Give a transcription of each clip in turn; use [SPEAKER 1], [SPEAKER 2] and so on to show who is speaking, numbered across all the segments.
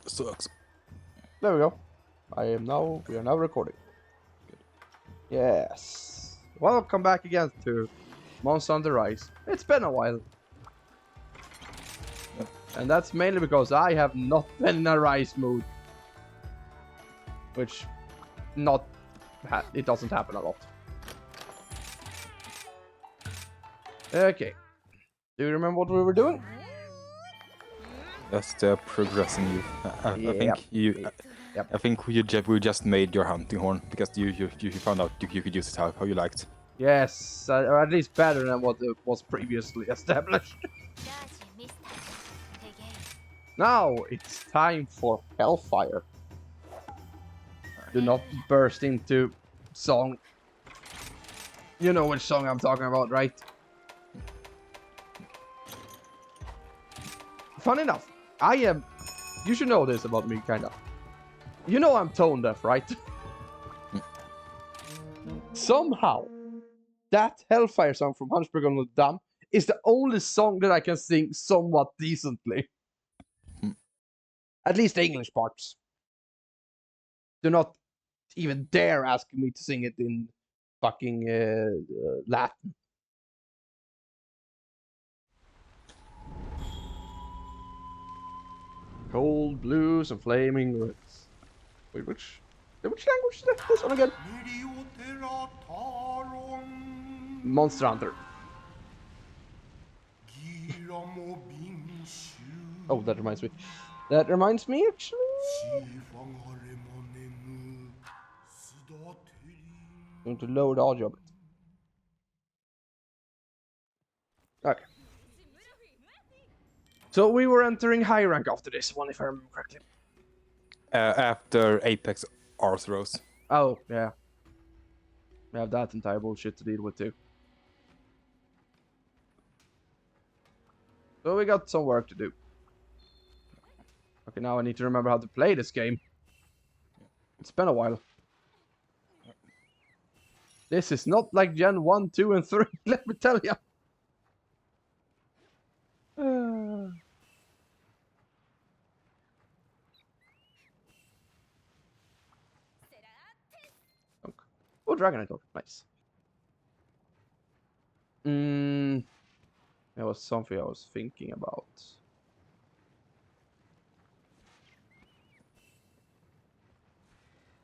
[SPEAKER 1] sucks.
[SPEAKER 2] There we go. We are now recording.
[SPEAKER 1] Good.
[SPEAKER 2] Yes. Welcome back again to Monster Hunter Rise. It's been a while.
[SPEAKER 1] Yep.
[SPEAKER 2] And that's mainly because I have not been in a Rise mood. Which, it doesn't happen a lot. Okay. Do you remember what we were doing?
[SPEAKER 1] Just progressing you. I
[SPEAKER 2] Yep.
[SPEAKER 1] think you.
[SPEAKER 2] Yep.
[SPEAKER 1] I think we just made your hunting horn because you found out you could use it how you liked.
[SPEAKER 2] Yes, or at least better than what was previously established. Now it's time for Hellfire. Do not burst into song. You know which song I'm talking about, right? Fun enough, I am... You should know this about me, kinda. You know I'm tone deaf, right? Somehow, that Hellfire song from Hunchback on the Dam is the only song that I can sing somewhat decently. At least the English parts. Do not even dare ask me to sing it in fucking Latin. Cold blues and flaming reds. Wait, which language is this one again? Monster Hunter. Oh, that reminds me. That reminds me, actually. I'm going to lower the audio a bit. Okay. So we were entering high rank after this one, if I remember correctly.
[SPEAKER 1] After Apex Arthros.
[SPEAKER 2] Oh, yeah. We have that entire bullshit to deal with too. So we got some work to do. Okay, now I need to remember how to play this game. It's been a while. This is not like Gen 1, 2, and 3, let me tell you. Oh, Dragonite Dog. Nice. That was something I was thinking about.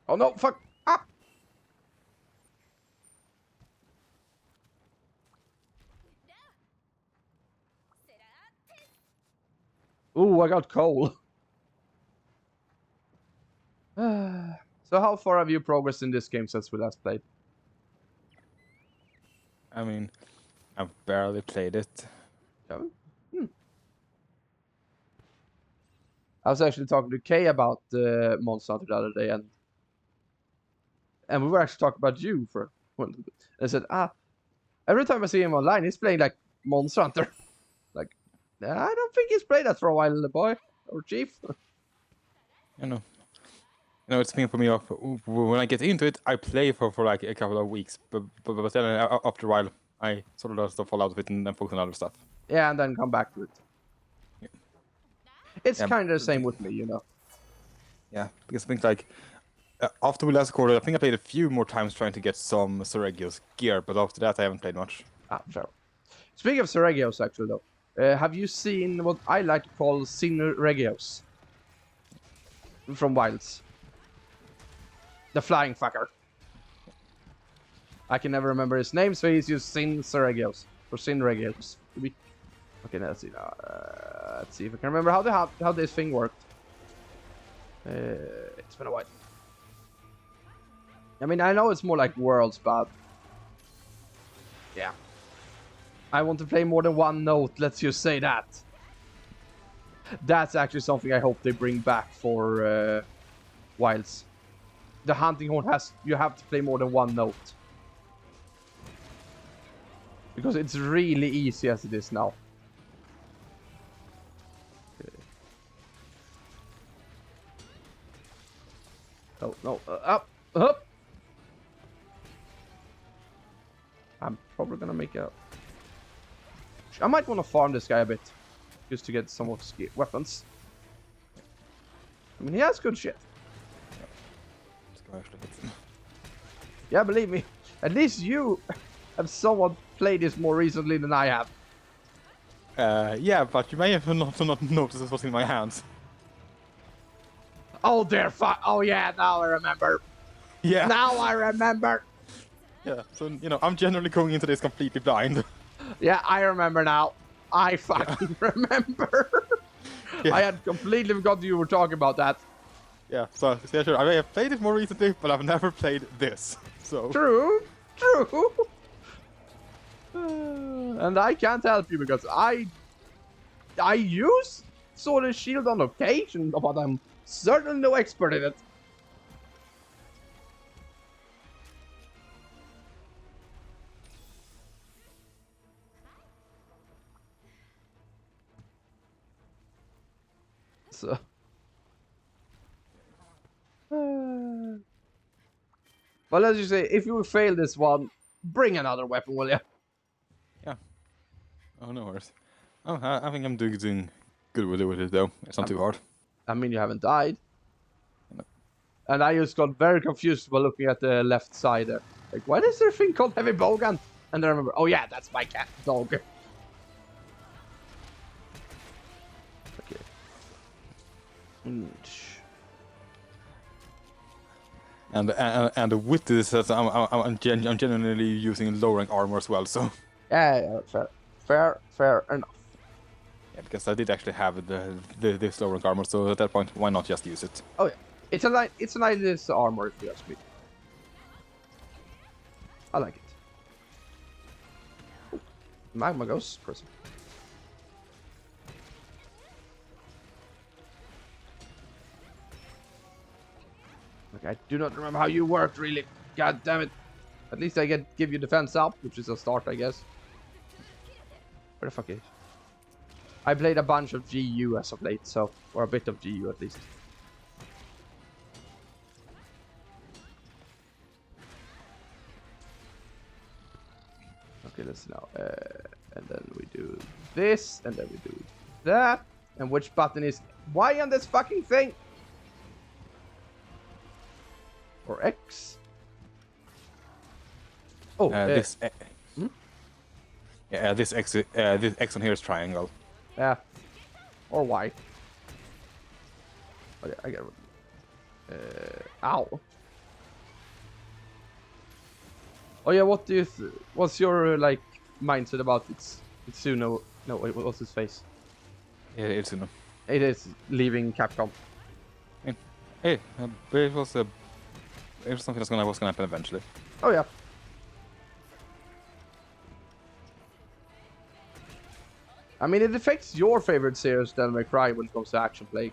[SPEAKER 2] Oh no, fuck! Ah! Ooh, I got coal. So how far have you progressed in this game since we last played?
[SPEAKER 1] I mean, I've barely played it.
[SPEAKER 2] I was actually talking to Kay about Monster Hunter the other day, and we were actually talking about you for a little bit. I said, every time I see him online, he's playing like Monster Hunter. Like, I don't think he's played that for a while, the boy or chief.
[SPEAKER 1] It's been for me. When I get into it, I play for like a couple of weeks, but then after a while, I sort of just fall out of it and then focus on other stuff.
[SPEAKER 2] Yeah, and then come back to it.
[SPEAKER 1] Yeah.
[SPEAKER 2] It's
[SPEAKER 1] Yeah,
[SPEAKER 2] kind of the same with me, you know.
[SPEAKER 1] Yeah, because I think like after we last recorded, I think I played a few more times trying to get some Seregio's gear, but after that I haven't played much.
[SPEAKER 2] Sure. Speaking of Seregios, actually, though, have you seen what I like to call Sinregios from Wilds? The flying fucker. I can never remember his name, so he's used Seregios or Sinregios. Okay, let's see now. Let's see if I can remember how this thing worked. It's been a while. I mean, I know it's more like Worlds, but yeah. I want to play more than one note, let's just say that. That's actually something I hope they bring back for Wilds. The hunting horn you have to play more than one note. Because it's really easy as it is now. Okay. Oh, no, up. I'm probably gonna make a... I might want to farm this guy a bit. Just to get some of his weapons. I mean, he has good shit.
[SPEAKER 1] Let's go actually hit him.
[SPEAKER 2] Yeah, believe me. At least you have somewhat played this more recently than I have.
[SPEAKER 1] Yeah, but you may have not noticed what's in my hands.
[SPEAKER 2] Oh, dear fuck. Oh, yeah, now I remember.
[SPEAKER 1] Yeah.
[SPEAKER 2] Now I remember.
[SPEAKER 1] Yeah, so, you know, I'm generally going into this completely blind.
[SPEAKER 2] Yeah, I remember now. I fucking remember.
[SPEAKER 1] Yeah.
[SPEAKER 2] I had completely forgotten you were talking about that.
[SPEAKER 1] Yeah, so yeah, sure, I may have played it more recently, but I've never played this. So
[SPEAKER 2] True. And I can't help you because I use Sword and Shield on occasion, but I'm certainly no expert in it. So. Well, as you say, if you fail this one, bring another weapon, will you?
[SPEAKER 1] yeah. Oh no worries. Oh, I think I'm doing good with it though. It's not too hard.
[SPEAKER 2] I mean, you haven't died. And I just got very confused while looking at the left side there. Like, what is there a thing called heavy bowgun? And then I remember, oh yeah, that's my cat dog. Okay.
[SPEAKER 1] And with this, I'm genuinely using low rank armor as well. So
[SPEAKER 2] Yeah, fair enough.
[SPEAKER 1] yeah, because I did actually have this low rank armor, so at that point, why not just use it?
[SPEAKER 2] Oh yeah, it's a nice armor if you ask me. I like it. Ooh. Magma Ghost person. Like, I do not remember how you worked, really. God damn it. At least I give you defense up, which is a start, I guess. Where the fuck is? I played a bunch of GU as of late, so... Or a bit of GU, at least. Okay, let's now... and then we do this, and then we do that. And which button is... Y on this fucking thing? Or X? Oh,
[SPEAKER 1] this yeah, this X on here is triangle.
[SPEAKER 2] yeah. Or Y. Okay, I get it. Ow. Oh yeah, what do you what's your like mindset about Itsuno? No, wait, what's his face?
[SPEAKER 1] Yeah, it's no.
[SPEAKER 2] It is leaving Capcom.
[SPEAKER 1] Hey, but it was something that's was gonna happen eventually.
[SPEAKER 2] Oh yeah. I mean, it affects your favorite series, Devil May Cry, when it comes to action play.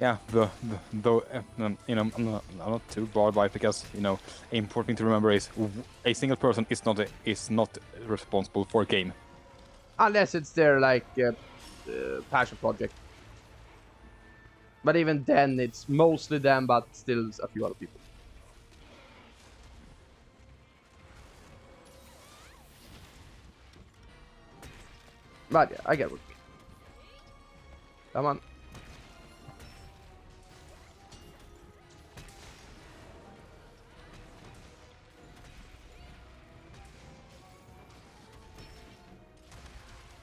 [SPEAKER 1] Yeah, though you know, I'm not too bothered by it because you know, the important thing to remember is a single person is not responsible for a game.
[SPEAKER 2] Unless it's their like passion project. But even then, it's mostly them, but still a few other people. But yeah, I get what you mean. Come on.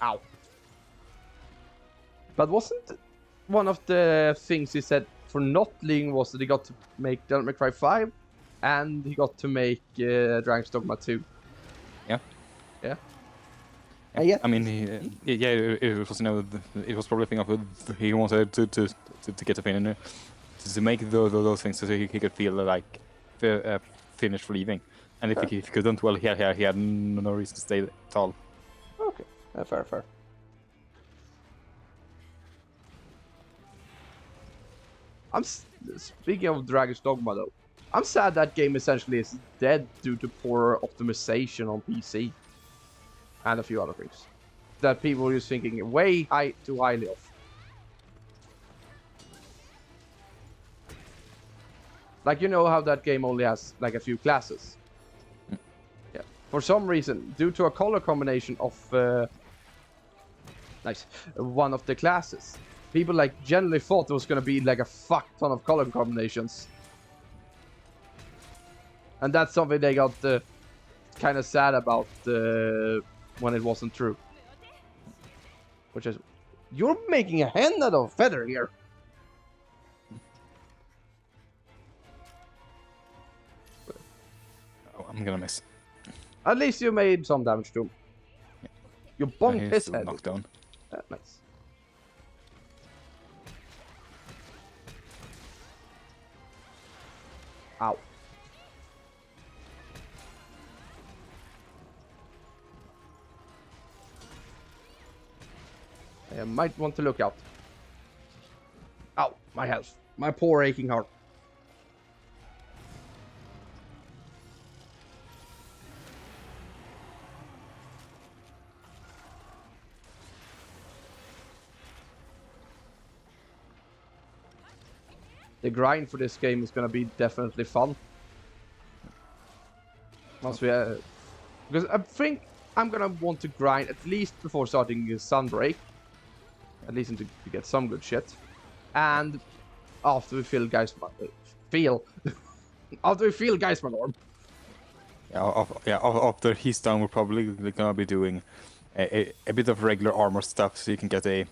[SPEAKER 2] Ow. But wasn't one of the things he said for not leaving was that he got to make Devil May Cry 5 and he got to make Dragon's Dogma 2?
[SPEAKER 1] Yeah.
[SPEAKER 2] Yeah.
[SPEAKER 1] Yeah. I mean, it was, you know, it was probably a thing of he wanted to get the thing to make those things so he could feel like finished leaving, and if he couldn't, well, he had no reason to stay at all.
[SPEAKER 2] Okay, fair. Speaking of Dragon's Dogma though, I'm sad that game essentially is dead due to poor optimization on PC. And a few other things that people were just thinking way too highly of. Like, you know how that game only has like a few classes? Yeah. For some reason, due to a color combination of one of the classes, people like generally thought there was gonna be like a fuck ton of color combinations. And that's something they got kind of sad about when it wasn't true. Which is, you're making a hen out of a feather here.
[SPEAKER 1] Oh, I'm gonna miss.
[SPEAKER 2] At least you made some damage to him. You bonked
[SPEAKER 1] He's
[SPEAKER 2] his
[SPEAKER 1] still
[SPEAKER 2] head.
[SPEAKER 1] knocked down.
[SPEAKER 2] Nice. Ow. I might want to look out. Ow, my health. My poor aching heart. The grind for this game is gonna be definitely fun. Once we, because I think I'm gonna want to grind at least before starting Sunbreak. At least to get some good shit. And after we feel after we feel Geismagorm.
[SPEAKER 1] Yeah, after he's done, we're probably gonna be doing a bit of regular armor stuff, so you can get a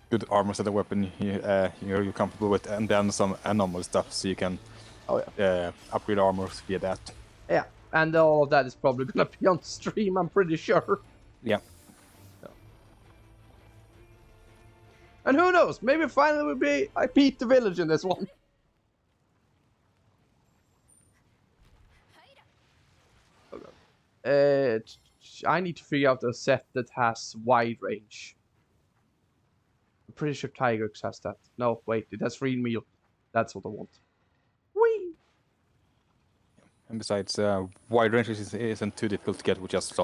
[SPEAKER 1] good armor set of weapon you're comfortable with, and then some anomaly stuff, so you can upgrade armors via that.
[SPEAKER 2] Yeah, and all of that is probably gonna be on stream, I'm pretty sure.
[SPEAKER 1] Yeah.
[SPEAKER 2] And who knows, maybe finally I beat the village in this one. I need to figure out a set that has wide range. I'm pretty sure Tigrex has that. No, wait, it has free meal. That's what I want. Whee!
[SPEAKER 1] And besides, wide range isn't too difficult to get with just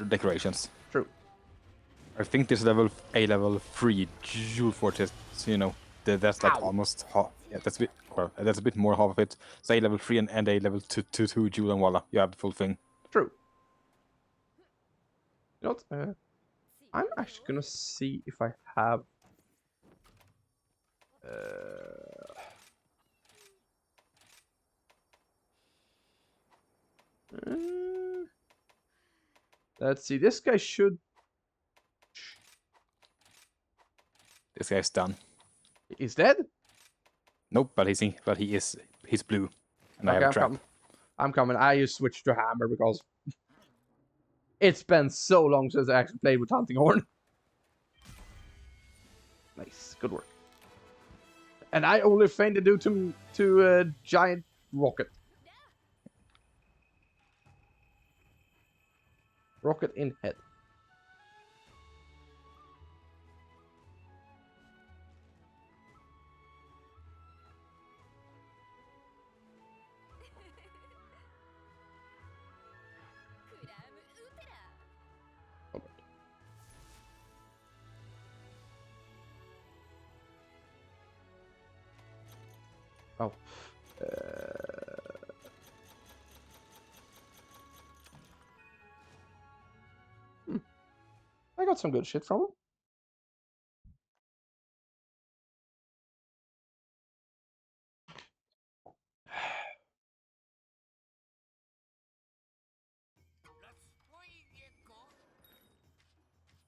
[SPEAKER 1] decorations.
[SPEAKER 2] True.
[SPEAKER 1] I think this level level 3 Jewel Fortress, you know, that's like almost half. Yeah, that's a bit more half of it. Say level 3 and a level 2 Jewel, and voila, you have the full thing.
[SPEAKER 2] True. You know what? I'm actually gonna see if I have. Let's see. This guy should.
[SPEAKER 1] This guy's done.
[SPEAKER 2] He's dead?
[SPEAKER 1] Nope, but he's blue, and I have a trap.
[SPEAKER 2] I'm coming. I just switched to hammer because it's been so long since I actually played with Hunting Horn. Nice, good work. And I only feigned to do to giant rocket. Rocket in head. Oh. I got some good shit from him.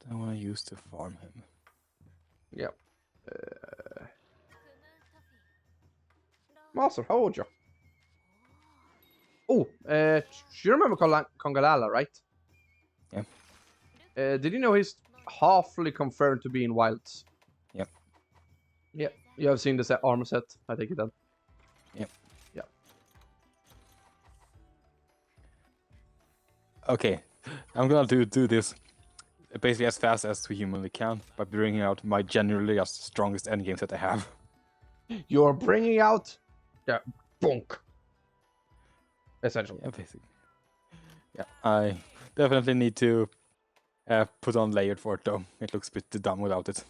[SPEAKER 1] I want to use to farm him.
[SPEAKER 2] Yep. Master, how old you? Oh, you remember Kongalala, right?
[SPEAKER 1] Yeah.
[SPEAKER 2] Did you know he's halfly confirmed to be in Wilds?
[SPEAKER 1] Yep.
[SPEAKER 2] Yeah, you have seen the armor set, I take it then.
[SPEAKER 1] Yep.
[SPEAKER 2] Yeah.
[SPEAKER 1] Okay, I'm gonna do this basically as fast as we humanly can by bringing out my generally strongest endgame that I have.
[SPEAKER 2] You're bringing out the bunk. Essentially.
[SPEAKER 1] Yeah, basically. Yeah, I definitely need to put on layered for it though. It looks a bit dumb without it.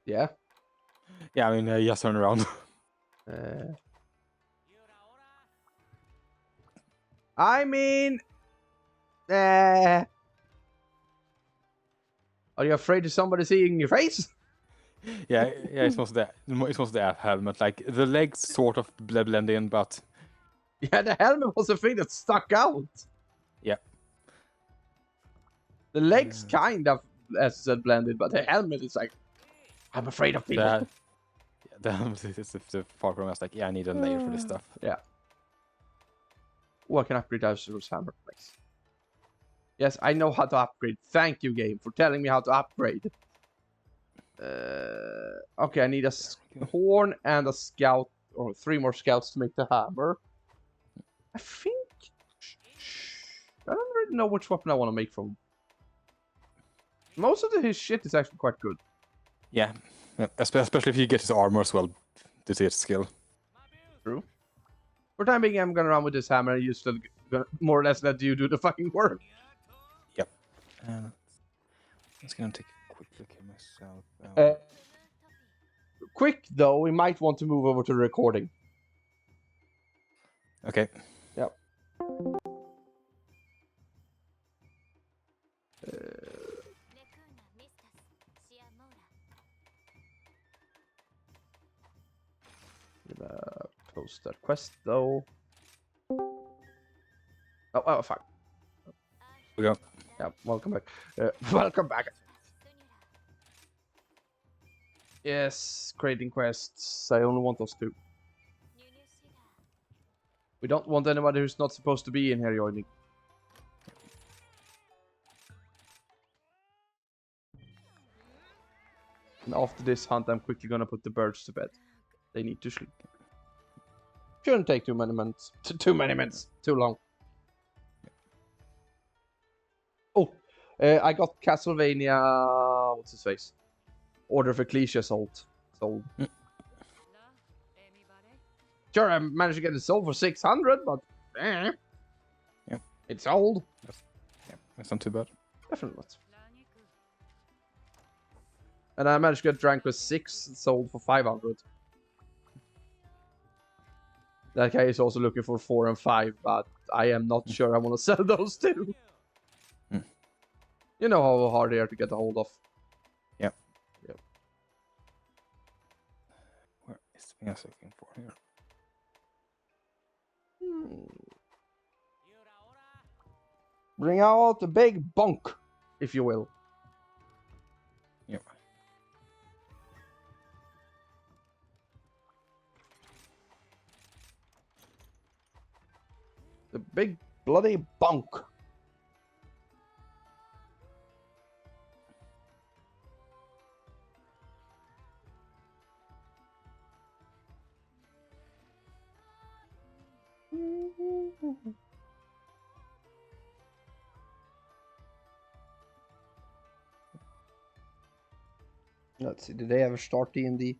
[SPEAKER 2] Yeah.
[SPEAKER 1] Yeah, I mean, just turn around.
[SPEAKER 2] I mean, are you afraid of somebody seeing your face?
[SPEAKER 1] Yeah, yeah, it's mostly the helmet. Like the legs sort of blend in, but
[SPEAKER 2] Yeah, the helmet was the thing that stuck out.
[SPEAKER 1] yeah,
[SPEAKER 2] The legs kind of, as I said, blended, but the helmet is like, I'm afraid of people.
[SPEAKER 1] the helmet is the part where I was like, yeah, I need a layer for this stuff.
[SPEAKER 2] Yeah. Oh, I can upgrade Azur's hammer. Nice. Yes, I know how to upgrade. Thank you, game, for telling me how to upgrade. Okay, I need a horn and a scout, or 3 more scouts to make the hammer. I think... I don't really know which weapon I want to make from. Most of his shit is actually quite good.
[SPEAKER 1] Yeah, especially if you get his armor as well. This is skill.
[SPEAKER 2] True. For the time being, I'm gonna run with this hammer and just more or less let you do the fucking work.
[SPEAKER 1] Yep. I'm just gonna take a quick look at myself.
[SPEAKER 2] Quick though, we might want to move over to recording.
[SPEAKER 1] Okay.
[SPEAKER 2] Yep. Gonna close that quest though. Oh fuck.
[SPEAKER 1] We go.
[SPEAKER 2] Yeah, welcome back. Welcome back. Yes, creating quests. I only want those 2. We don't want anybody who's not supposed to be in here joining. And after this hunt, I'm quickly gonna put the birds to bed. They need to sleep. Shouldn't take too many minutes. Too many minutes. Too long. Oh, I got Castlevania. What's his face? Order of Ecclesia sold. Sure, I managed to get it sold for 600, but
[SPEAKER 1] Yeah.
[SPEAKER 2] it's sold.
[SPEAKER 1] Yeah, that's not too bad.
[SPEAKER 2] Definitely not. And I managed to get Drank 6 sold for 500. That guy is also looking for 4 and 5, but I am not sure I want to sell those 2. You know how hard they are to get a hold of.
[SPEAKER 1] Yep.
[SPEAKER 2] Yep.
[SPEAKER 1] Where is the thing I was looking for here?
[SPEAKER 2] Bring out the big bunk, if you will.
[SPEAKER 1] Yep.
[SPEAKER 2] The big bloody bunk. Let's see, did they ever start D&D?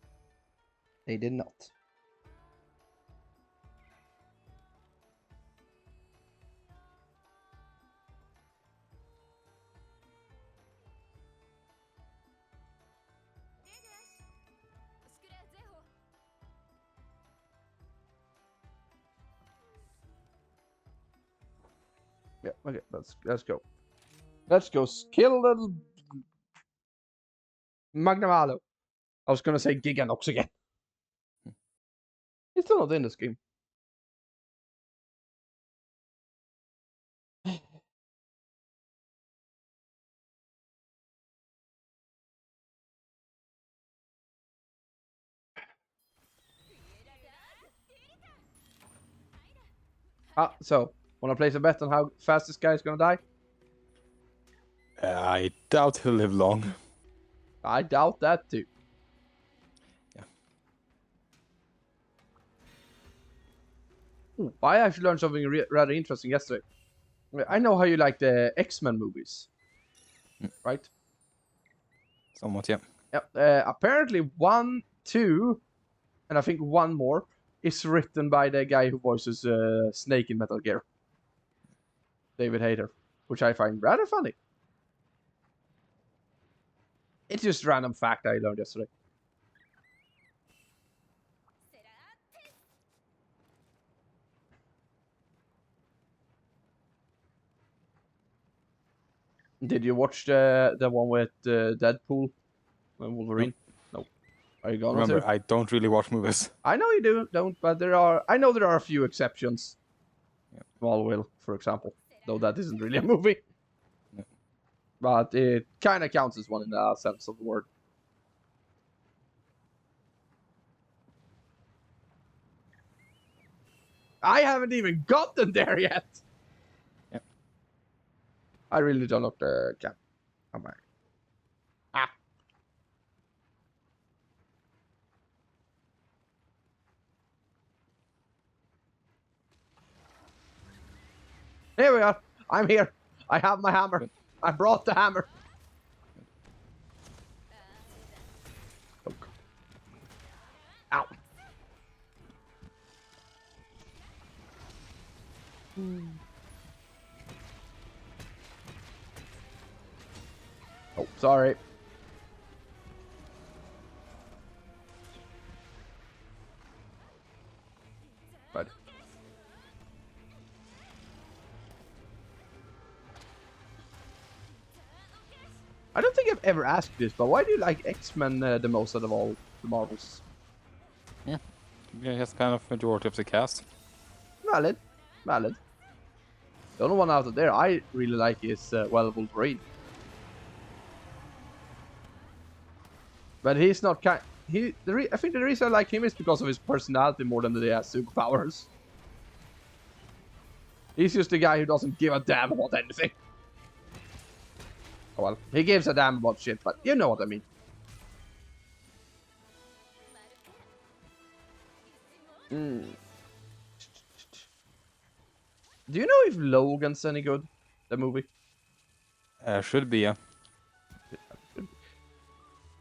[SPEAKER 2] They did not. Yeah, okay, let's go. Let's go kill the Magnamalo. I was gonna say Giganox again. He's still not in this game. So, wanna place a bet on how fast this guy is gonna die?
[SPEAKER 1] I doubt he'll live long.
[SPEAKER 2] I doubt that too.
[SPEAKER 1] Yeah.
[SPEAKER 2] Ooh, I actually learned something rather interesting yesterday. I know how you like the X-Men movies, right?
[SPEAKER 1] Somewhat, yeah.
[SPEAKER 2] Yeah. Apparently 1, 2, and I think 1 more is written by the guy who voices Snake in Metal Gear, David Hayter, which I find rather funny. It's just random fact I learned yesterday. Did you watch the one with Deadpool and Wolverine? No. Are you going
[SPEAKER 1] Remember,
[SPEAKER 2] to?
[SPEAKER 1] I don't really watch movies.
[SPEAKER 2] I know you don't, but I know there are a few exceptions.
[SPEAKER 1] Yeah.
[SPEAKER 2] Smallville, for example, though that isn't really a movie.
[SPEAKER 1] Yeah.
[SPEAKER 2] But it kind of counts as one in the sense of the word. I haven't even gotten there yet.
[SPEAKER 1] Yeah.
[SPEAKER 2] I really don't look the cap. Come back. Ah. Here we are. I'm here. I have my hammer.
[SPEAKER 1] Good.
[SPEAKER 2] I brought the hammer. Oh. Ow. Oh, sorry. But I don't think I've ever asked this, but why do you like X-Men the most out of all the Marvels?
[SPEAKER 1] Yeah, that's kind of majority of the cast.
[SPEAKER 2] Valid. Valid. The only one out of there I really like is, Wolverine. But he's not kind. I think the reason I like him is because of his personality more than that he has superpowers. He's just a guy who doesn't give a damn about anything. Oh, well, he gives a damn about shit, but you know what I mean. Do you know if Logan's any good? The movie?
[SPEAKER 1] Should be, yeah.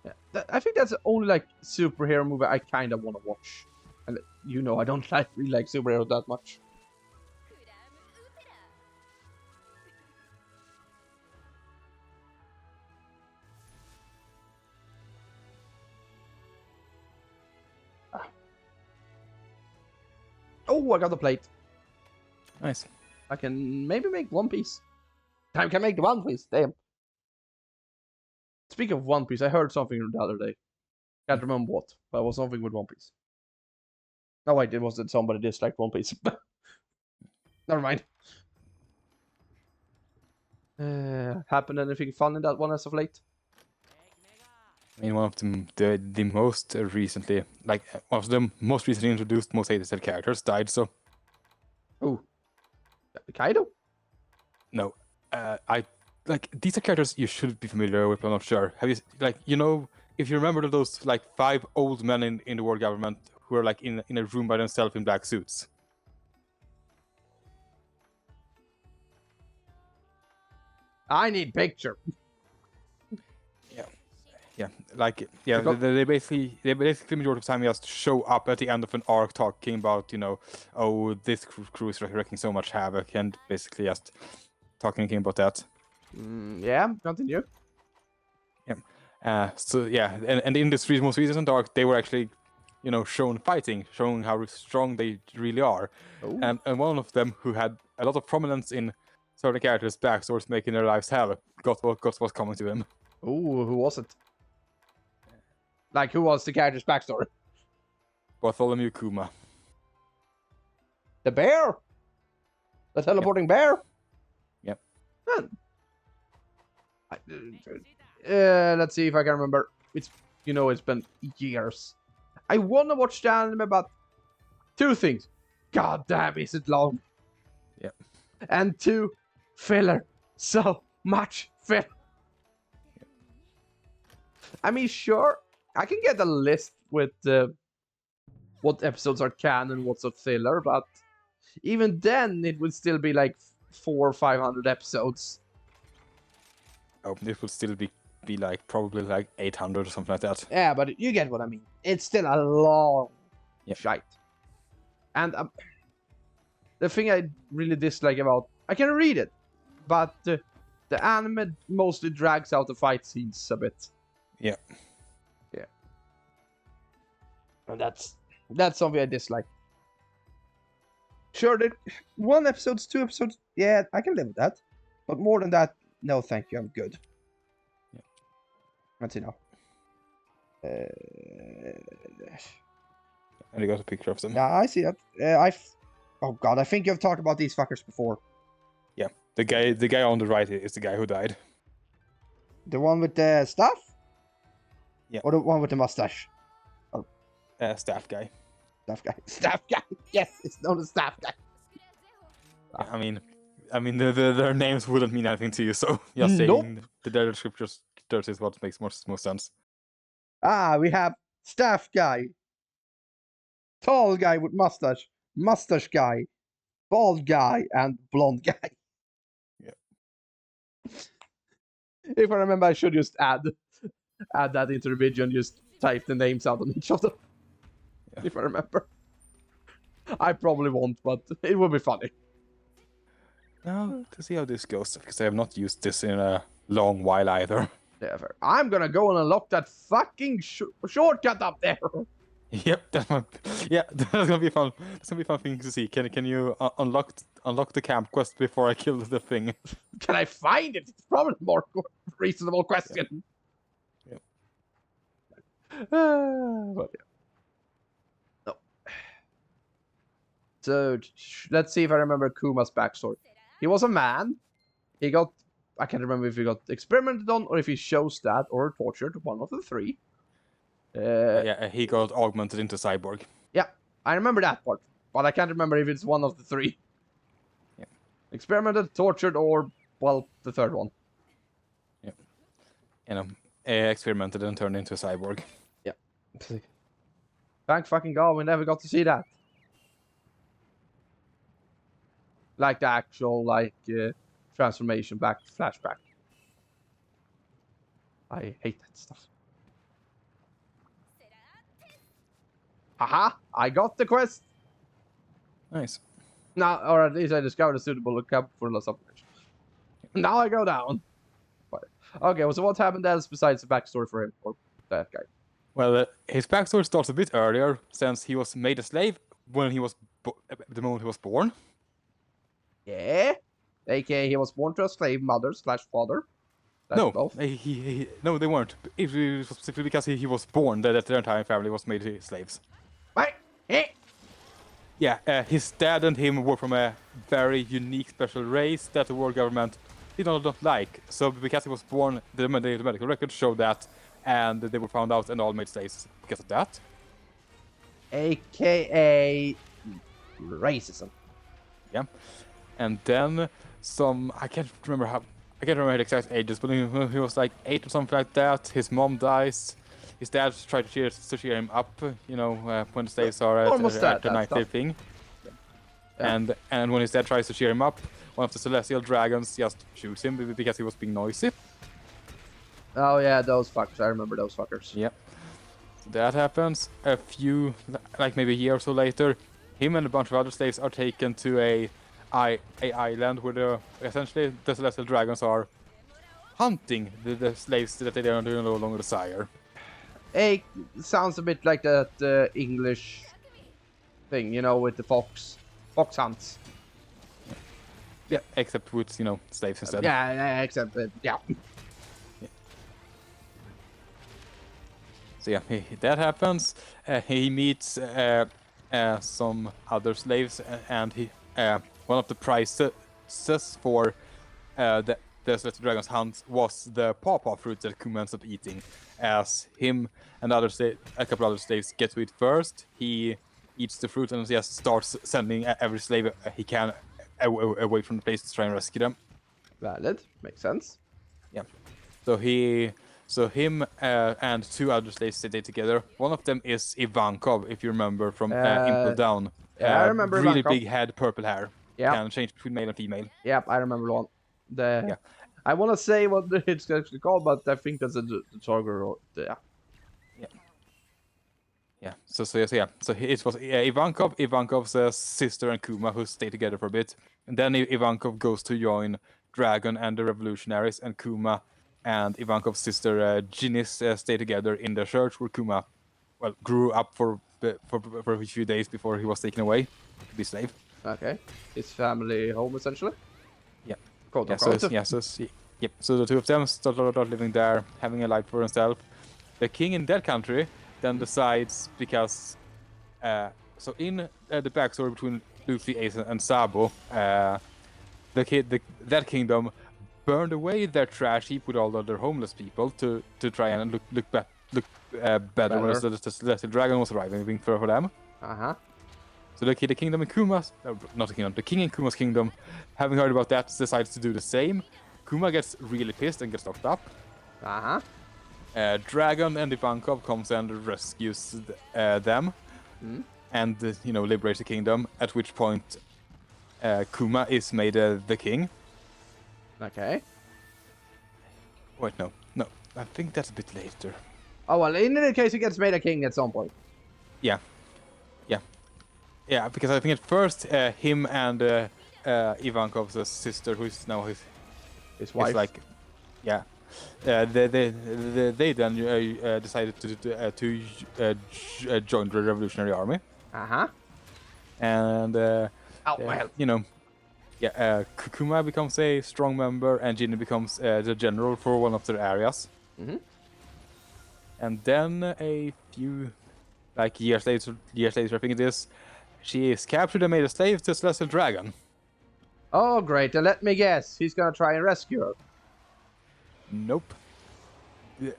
[SPEAKER 2] Yeah, I think that's the only like superhero movie I kind of want to watch. And you know, I don't really like superheroes that much. Oh, I got the plate.
[SPEAKER 1] Nice.
[SPEAKER 2] I can maybe make One Piece. I can make the One Piece. Damn. Speaking of One Piece, I heard something the other day. Can't remember what, but it was something with One Piece. No, wait, it was that somebody disliked One Piece. Never mind. Happened anything fun in that one as of late?
[SPEAKER 1] I mean, one of the most recently, like one of the most recently introduced, most hated characters died. So
[SPEAKER 2] Oh, Kaido?
[SPEAKER 1] no, I like these are characters you should be familiar with. I'm not sure. Have you if you remember those like 5 old men in the world government who are like in a room by themselves in black suits?
[SPEAKER 2] I need picture.
[SPEAKER 1] Yeah, they basically majority of the time just show up at the end of an arc talking about oh, this crew is wreaking so much havoc, and basically just talking about that.
[SPEAKER 2] Yeah, continue.
[SPEAKER 1] Yeah. So yeah, and in this most recent arc, they were actually shown fighting, showing how strong they really are.
[SPEAKER 2] Oh.
[SPEAKER 1] And one of them who had a lot of prominence in certain characters' backstories, making their lives hell, got what's coming to him.
[SPEAKER 2] Oh, who was it? Like, who was the character's backstory?
[SPEAKER 1] Bartholomew Kuma.
[SPEAKER 2] The bear? The teleporting bear?
[SPEAKER 1] Yep.
[SPEAKER 2] Let's see if I can remember. It's been years. I want to watch the anime about 2 things. God damn, is it long?
[SPEAKER 1] Yep.
[SPEAKER 2] And 2, filler. So much filler. Yep. I mean, sure, I can get a list with what episodes are canon, what's a filler, but even then, it would still be like 400 or 500 episodes.
[SPEAKER 1] Oh, it would still be like probably like 800 or something like that.
[SPEAKER 2] Yeah, but you get what I mean. It's still a long shite. And the thing I really dislike about... I can read it, but the anime mostly drags out the fight scenes a bit.
[SPEAKER 1] Yeah.
[SPEAKER 2] Yeah. And that's something I dislike. Sure, 1 episode, 2 episodes, yeah, I can live with that. But more than that, no thank you, I'm good.
[SPEAKER 1] Yeah.
[SPEAKER 2] That's enough.
[SPEAKER 1] And he got a picture of them.
[SPEAKER 2] Yeah, I see that. Oh god, I think you've talked about these fuckers before.
[SPEAKER 1] Yeah, the guy on the right is the guy who died.
[SPEAKER 2] The one with the staff?
[SPEAKER 1] Yeah.
[SPEAKER 2] Or the one with the mustache?
[SPEAKER 1] Staff guy.
[SPEAKER 2] Staff guy. Staff guy! Yes, it's known as staff guy.
[SPEAKER 1] Yeah, I mean, their names wouldn't mean anything to you, so just
[SPEAKER 2] Nope.
[SPEAKER 1] saying their descriptors is what makes most sense.
[SPEAKER 2] Ah, we have staff guy. Tall guy with mustache. Mustache guy. Bald guy and blonde guy.
[SPEAKER 1] Yeah.
[SPEAKER 2] If I remember, I should just add that into the video and just type the names out on each of them.
[SPEAKER 1] Yeah.
[SPEAKER 2] If I remember. I probably won't, but it will be funny.
[SPEAKER 1] Now, to see how this goes, because I have not used this in a long while either.
[SPEAKER 2] Yeah, fair. I'm gonna go and unlock that fucking shortcut up there.
[SPEAKER 1] Yep, that's gonna be fun. That's gonna be a fun thing to see. Can you unlock the camp quest before I kill the thing?
[SPEAKER 2] Can I find it? It's probably a more reasonable question.
[SPEAKER 1] Yep.
[SPEAKER 2] But yeah. No. So let's see if I remember Kuma's backstory. He was a man. He got, I can't remember if he got experimented on or if he chose that or tortured, one of the three.
[SPEAKER 1] Yeah, he got augmented into cyborg.
[SPEAKER 2] Yeah, I remember that part, but I can't remember if it's one of the three.
[SPEAKER 1] Yeah.
[SPEAKER 2] Experimented, tortured, or, well, the third one.
[SPEAKER 1] Yeah. You know, experimented and turned into a cyborg.
[SPEAKER 2] Yeah. Thank fucking God we never got to see that. Like the actual, transformation back, flashback. I hate that stuff. Haha! I got the quest!
[SPEAKER 1] Nice.
[SPEAKER 2] Now, or at least I discovered a suitable camp for the supplement. Now I go down. Okay, well, so what happened else besides the backstory for him, or that guy?
[SPEAKER 1] Well, his backstory starts a bit earlier, since he was made a slave when he was the moment he was born.
[SPEAKER 2] Yeah? AKA he was born to a slave mother / father.
[SPEAKER 1] No,
[SPEAKER 2] both.
[SPEAKER 1] no, they weren't. It was specifically because he was born that their entire family was made slaves.
[SPEAKER 2] What? Eh?
[SPEAKER 1] Yeah, his dad and him were from a very unique, special race that the world government did not like. So because he was born, the medical records showed that, and they were found out and all made slaves because of that.
[SPEAKER 2] AKA racism.
[SPEAKER 1] Yeah, and then I can't remember his exact ages, but he was like 8 or something like that. His mom dies. His dad tried to cheer him up, when the slaves are at the night thing. Yeah. And when his dad tries to cheer him up, one of the celestial dragons just shoots him because he was being noisy.
[SPEAKER 2] Oh yeah, those fuckers. I remember those fuckers.
[SPEAKER 1] Yeah. So that happens. A few, like maybe a year or so later, him and a bunch of other slaves are taken to a island where essentially the celestial dragons are hunting the slaves that they no longer desire.
[SPEAKER 2] It sounds a bit like that English thing, with the fox hunts.
[SPEAKER 1] Yeah, except with slaves instead.
[SPEAKER 2] Yeah, except yeah.
[SPEAKER 1] So yeah, that happens. He meets some other slaves, and he one of the prizes for the Celestial Dragon's hunt was the pawpaw fruit that Kuma ends up eating. As him and a couple other slaves get to it first, he eats the fruit and just starts sending every slave he can away from the place to try and rescue them.
[SPEAKER 2] Valid, makes sense.
[SPEAKER 1] Yeah. So him and 2 other slaves stay together. One of them is Ivankov, if you remember from Impel Down.
[SPEAKER 2] Yeah, I remember
[SPEAKER 1] really
[SPEAKER 2] Ivankov.
[SPEAKER 1] Big head, purple hair.
[SPEAKER 2] Yeah.
[SPEAKER 1] Can change between male and female.
[SPEAKER 2] Yep, I remember the one.
[SPEAKER 1] Yeah.
[SPEAKER 2] I want to say what it's actually called, but I think that's the Targar or yeah.
[SPEAKER 1] Yeah. So it was Ivankov, Ivankov's sister, and Kuma who stay together for a bit, and then Ivankov goes to join Dragon and the Revolutionaries, and Kuma and Ivankov's sister Ginis stay together in the church where Kuma, grew up for a few days before he was taken away to be slave.
[SPEAKER 2] Okay, his family home essentially.
[SPEAKER 1] Yeah.
[SPEAKER 2] Quote,
[SPEAKER 1] So the 2 of them start living there, having a life for themselves. the king in that country then decides because so in the backstory between Luffy, Ace, and Sabo, that kingdom burned away their trash heap with all other homeless people to try and look better when the dragon was arriving for them.
[SPEAKER 2] Uh-huh.
[SPEAKER 1] So the kingdom in Kuma's, not the kingdom, the king in Kuma's kingdom, having heard about that, decides to do the same. Kuma gets really pissed and gets locked up.
[SPEAKER 2] Uh-huh.
[SPEAKER 1] Dragon and Ivankov comes and rescues them, and liberates the kingdom. At which point, Kuma is made the king.
[SPEAKER 2] Okay.
[SPEAKER 1] Wait, no, I think that's a bit later.
[SPEAKER 2] Oh, well, in any case, he gets made a king at some point.
[SPEAKER 1] Yeah, because I think at first him and Ivankov's sister, who is now
[SPEAKER 2] his wife,
[SPEAKER 1] is like, yeah, they then decided to join the Revolutionary Army.
[SPEAKER 2] Uh-huh.
[SPEAKER 1] And Kuma becomes a strong member, and Jinny becomes the general for one of their areas.
[SPEAKER 2] Mm-hmm.
[SPEAKER 1] And then a few years later, I think it is, she is captured and made a slave to Celestial Dragon.
[SPEAKER 2] Oh, great. And let me guess, he's gonna try and rescue her.
[SPEAKER 1] Nope.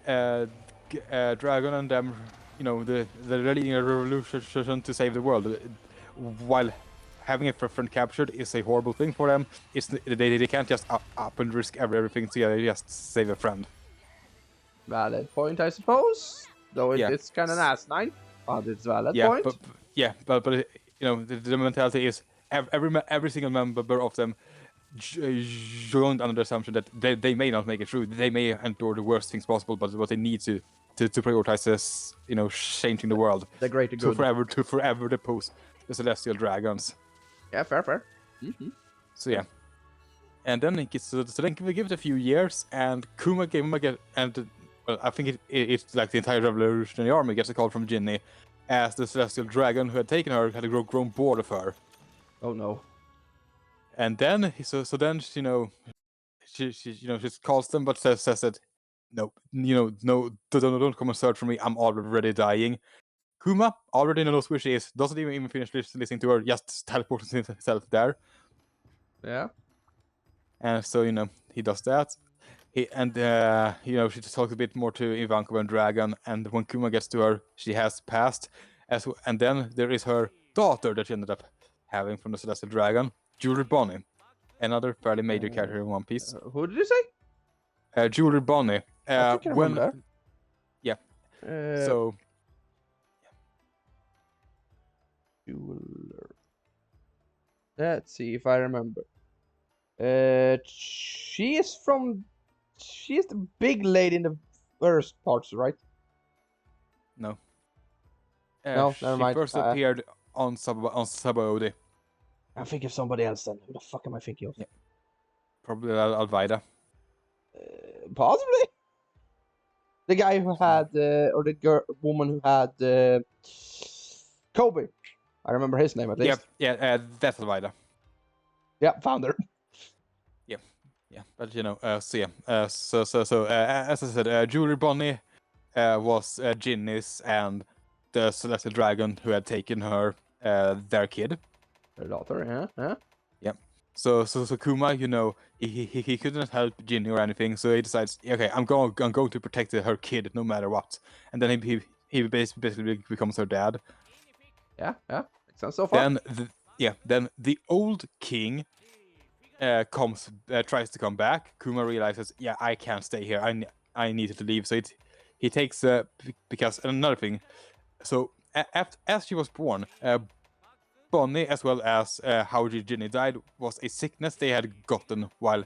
[SPEAKER 1] Dragon and them, they're leading a revolution to save the world. While having a friend captured is a horrible thing for them, they can't just up and risk everything together just save a friend.
[SPEAKER 2] Valid point, I suppose. Though it's kind of asinine, but it's valid point.
[SPEAKER 1] But the mentality is every single member of them joined under the assumption that they may not make it through. They may endure the worst things possible, but what they need to prioritize is changing the world.
[SPEAKER 2] The greater good.
[SPEAKER 1] To forever depose the Celestial Dragons.
[SPEAKER 2] Yeah, fair. Mm-hmm.
[SPEAKER 1] So yeah, and then then we give it a few years, and Kuma I think it's like the entire Revolutionary Army gets a call from Jinny, as the Celestial Dragon who had taken her had grown bored of her.
[SPEAKER 2] Oh no.
[SPEAKER 1] And then she calls them, but says that no, don't come and search for me. I'm already dying. Kuma already knows where she is. Doesn't even finish listening to her. Just teleports himself there.
[SPEAKER 2] Yeah.
[SPEAKER 1] And so he does that. She talks a bit more to Ivankov and Dragon. And when Kuma gets to her, she has passed. And then there is her daughter that she ended up having from the Celestial Dragon, Jewelry Bonnie, another fairly major character in One Piece.
[SPEAKER 2] Who did you say?
[SPEAKER 1] Jewelry Bonnie.
[SPEAKER 2] I think I remember.
[SPEAKER 1] Yeah.
[SPEAKER 2] Jeweler. Let's see if I remember. She is the big lady in the first parts, right?
[SPEAKER 1] No.
[SPEAKER 2] No, never mind.
[SPEAKER 1] She first appeared on Sabaody.
[SPEAKER 2] I'm thinking of somebody else then. Who the fuck am I thinking of?
[SPEAKER 1] Yeah. Probably Alvida.
[SPEAKER 2] Possibly. The guy who had, or the woman who had Kobe. I remember his name at least.
[SPEAKER 1] That's Alvida.
[SPEAKER 2] Yeah, found her.
[SPEAKER 1] Yeah, but as I said, Jewelry Bonnie was Jinny's and the Celestial Dragon who had taken her, their kid.
[SPEAKER 2] Her daughter, yeah.
[SPEAKER 1] Yeah. So Kuma, he couldn't help Jinny or anything, so he decides, okay, I'm going to protect her kid no matter what. And then he basically becomes her dad.
[SPEAKER 2] Yeah. Makes sense so far.
[SPEAKER 1] Then the old king tries to come back. Kuma realizes, I can't stay here. I needed to leave. So he takes because another thing. So as she was born, Bonnie, as well as how Jinny died, was a sickness they had gotten while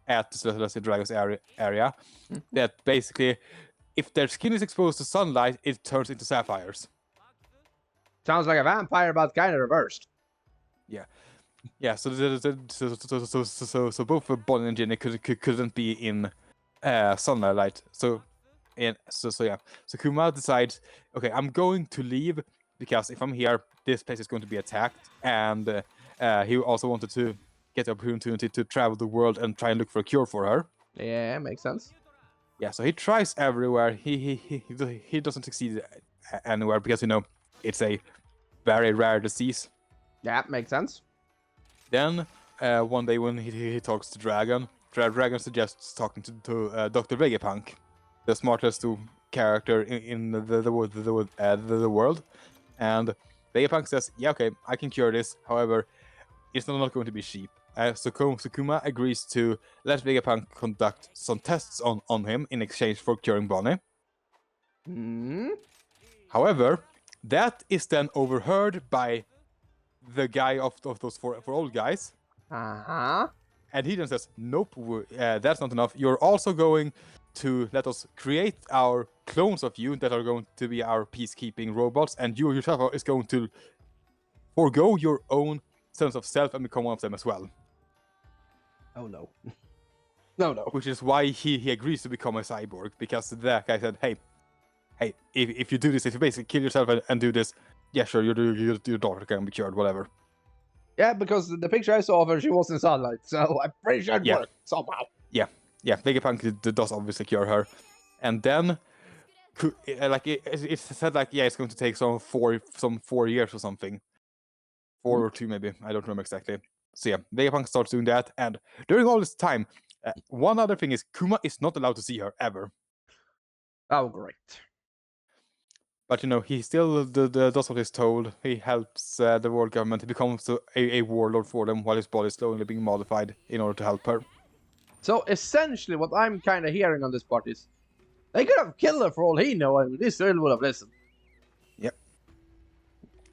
[SPEAKER 1] at the Celestial Dragon's area. That basically, if their skin is exposed to sunlight, it turns into sapphires.
[SPEAKER 2] Sounds like a vampire, but kind of reversed.
[SPEAKER 1] Yeah. So both Bonnie and Jinny couldn't be in sunlight. So Kuma decides, okay, I'm going to leave because if I'm here, this place is going to be attacked, and he also wanted to get the opportunity to travel the world and try and look for a cure for her.
[SPEAKER 2] Yeah, makes sense.
[SPEAKER 1] Yeah, so he tries everywhere. He doesn't succeed anywhere because it's a very rare disease.
[SPEAKER 2] Yeah, makes sense.
[SPEAKER 1] Then one day when he talks to Dragon, Dragon suggests talking to Dr. Vegapunk, the smartest character in the world, and Vegapunk says, "Yeah, okay, I can cure this. However, it's not going to be cheap." So Sukuma agrees to let Vegapunk conduct some tests on him in exchange for curing Bonnie. However, that is then overheard by the guy of those four old guys.
[SPEAKER 2] Uh-huh.
[SPEAKER 1] And he then says, "Nope, that's not enough. You're also going to let us create our clones of you that are going to be our peacekeeping robots, and you yourself is going to forego your own sense of self and become one of them as well."
[SPEAKER 2] Oh no. No.
[SPEAKER 1] Which is why he agrees to become a cyborg, because that guy said, hey, if you do this, if you basically kill yourself and do this, yeah, sure, your daughter can be cured, whatever.
[SPEAKER 2] Yeah, because the picture I saw of her, she was in sunlight, so I'm pretty sure it worked somehow.
[SPEAKER 1] Yeah, Vegapunk does obviously cure her. And then, it's said, it's going to take some 4 years or something. 4 or 2 maybe, I don't remember exactly. So yeah, Vegapunk starts doing that, and during all this time, one other thing is Kuma is not allowed to see her ever.
[SPEAKER 2] Oh, great.
[SPEAKER 1] But he still does what he's told. He helps the world government. He becomes a warlord for them while his body is slowly being modified in order to help her.
[SPEAKER 2] So essentially, what I'm kind of hearing on this part is, they could have killed her for all he know, and this still would have listened.
[SPEAKER 1] Yep.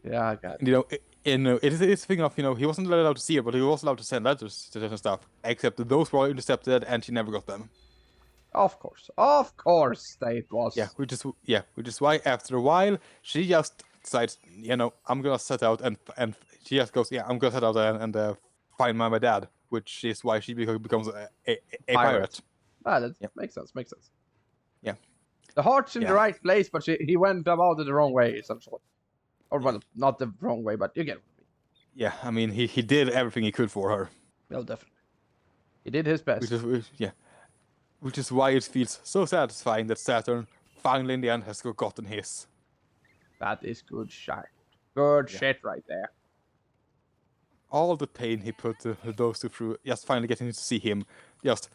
[SPEAKER 2] Yeah, I got it.
[SPEAKER 1] It is a thing of, he wasn't allowed to see her, but he was allowed to send letters to her and stuff. Except those were intercepted, and she never got them.
[SPEAKER 2] Of course, they was.
[SPEAKER 1] Which is why after a while she just decides, I'm gonna set out and she just goes, I'm gonna set out and find my dad, which is why she becomes a pirate.
[SPEAKER 2] That makes sense.
[SPEAKER 1] Yeah.
[SPEAKER 2] The heart's in the right place, but he went about it the wrong way, essentially. Or well, not the wrong way, but you get it.
[SPEAKER 1] Yeah, I mean he did everything he could for her.
[SPEAKER 2] Well, definitely. He did his best.
[SPEAKER 1] Which is why it feels so satisfying that Saturn finally in the end has gotten his.
[SPEAKER 2] That is good shit. Good shit right there.
[SPEAKER 1] All the pain he put those two through, just finally getting to see him just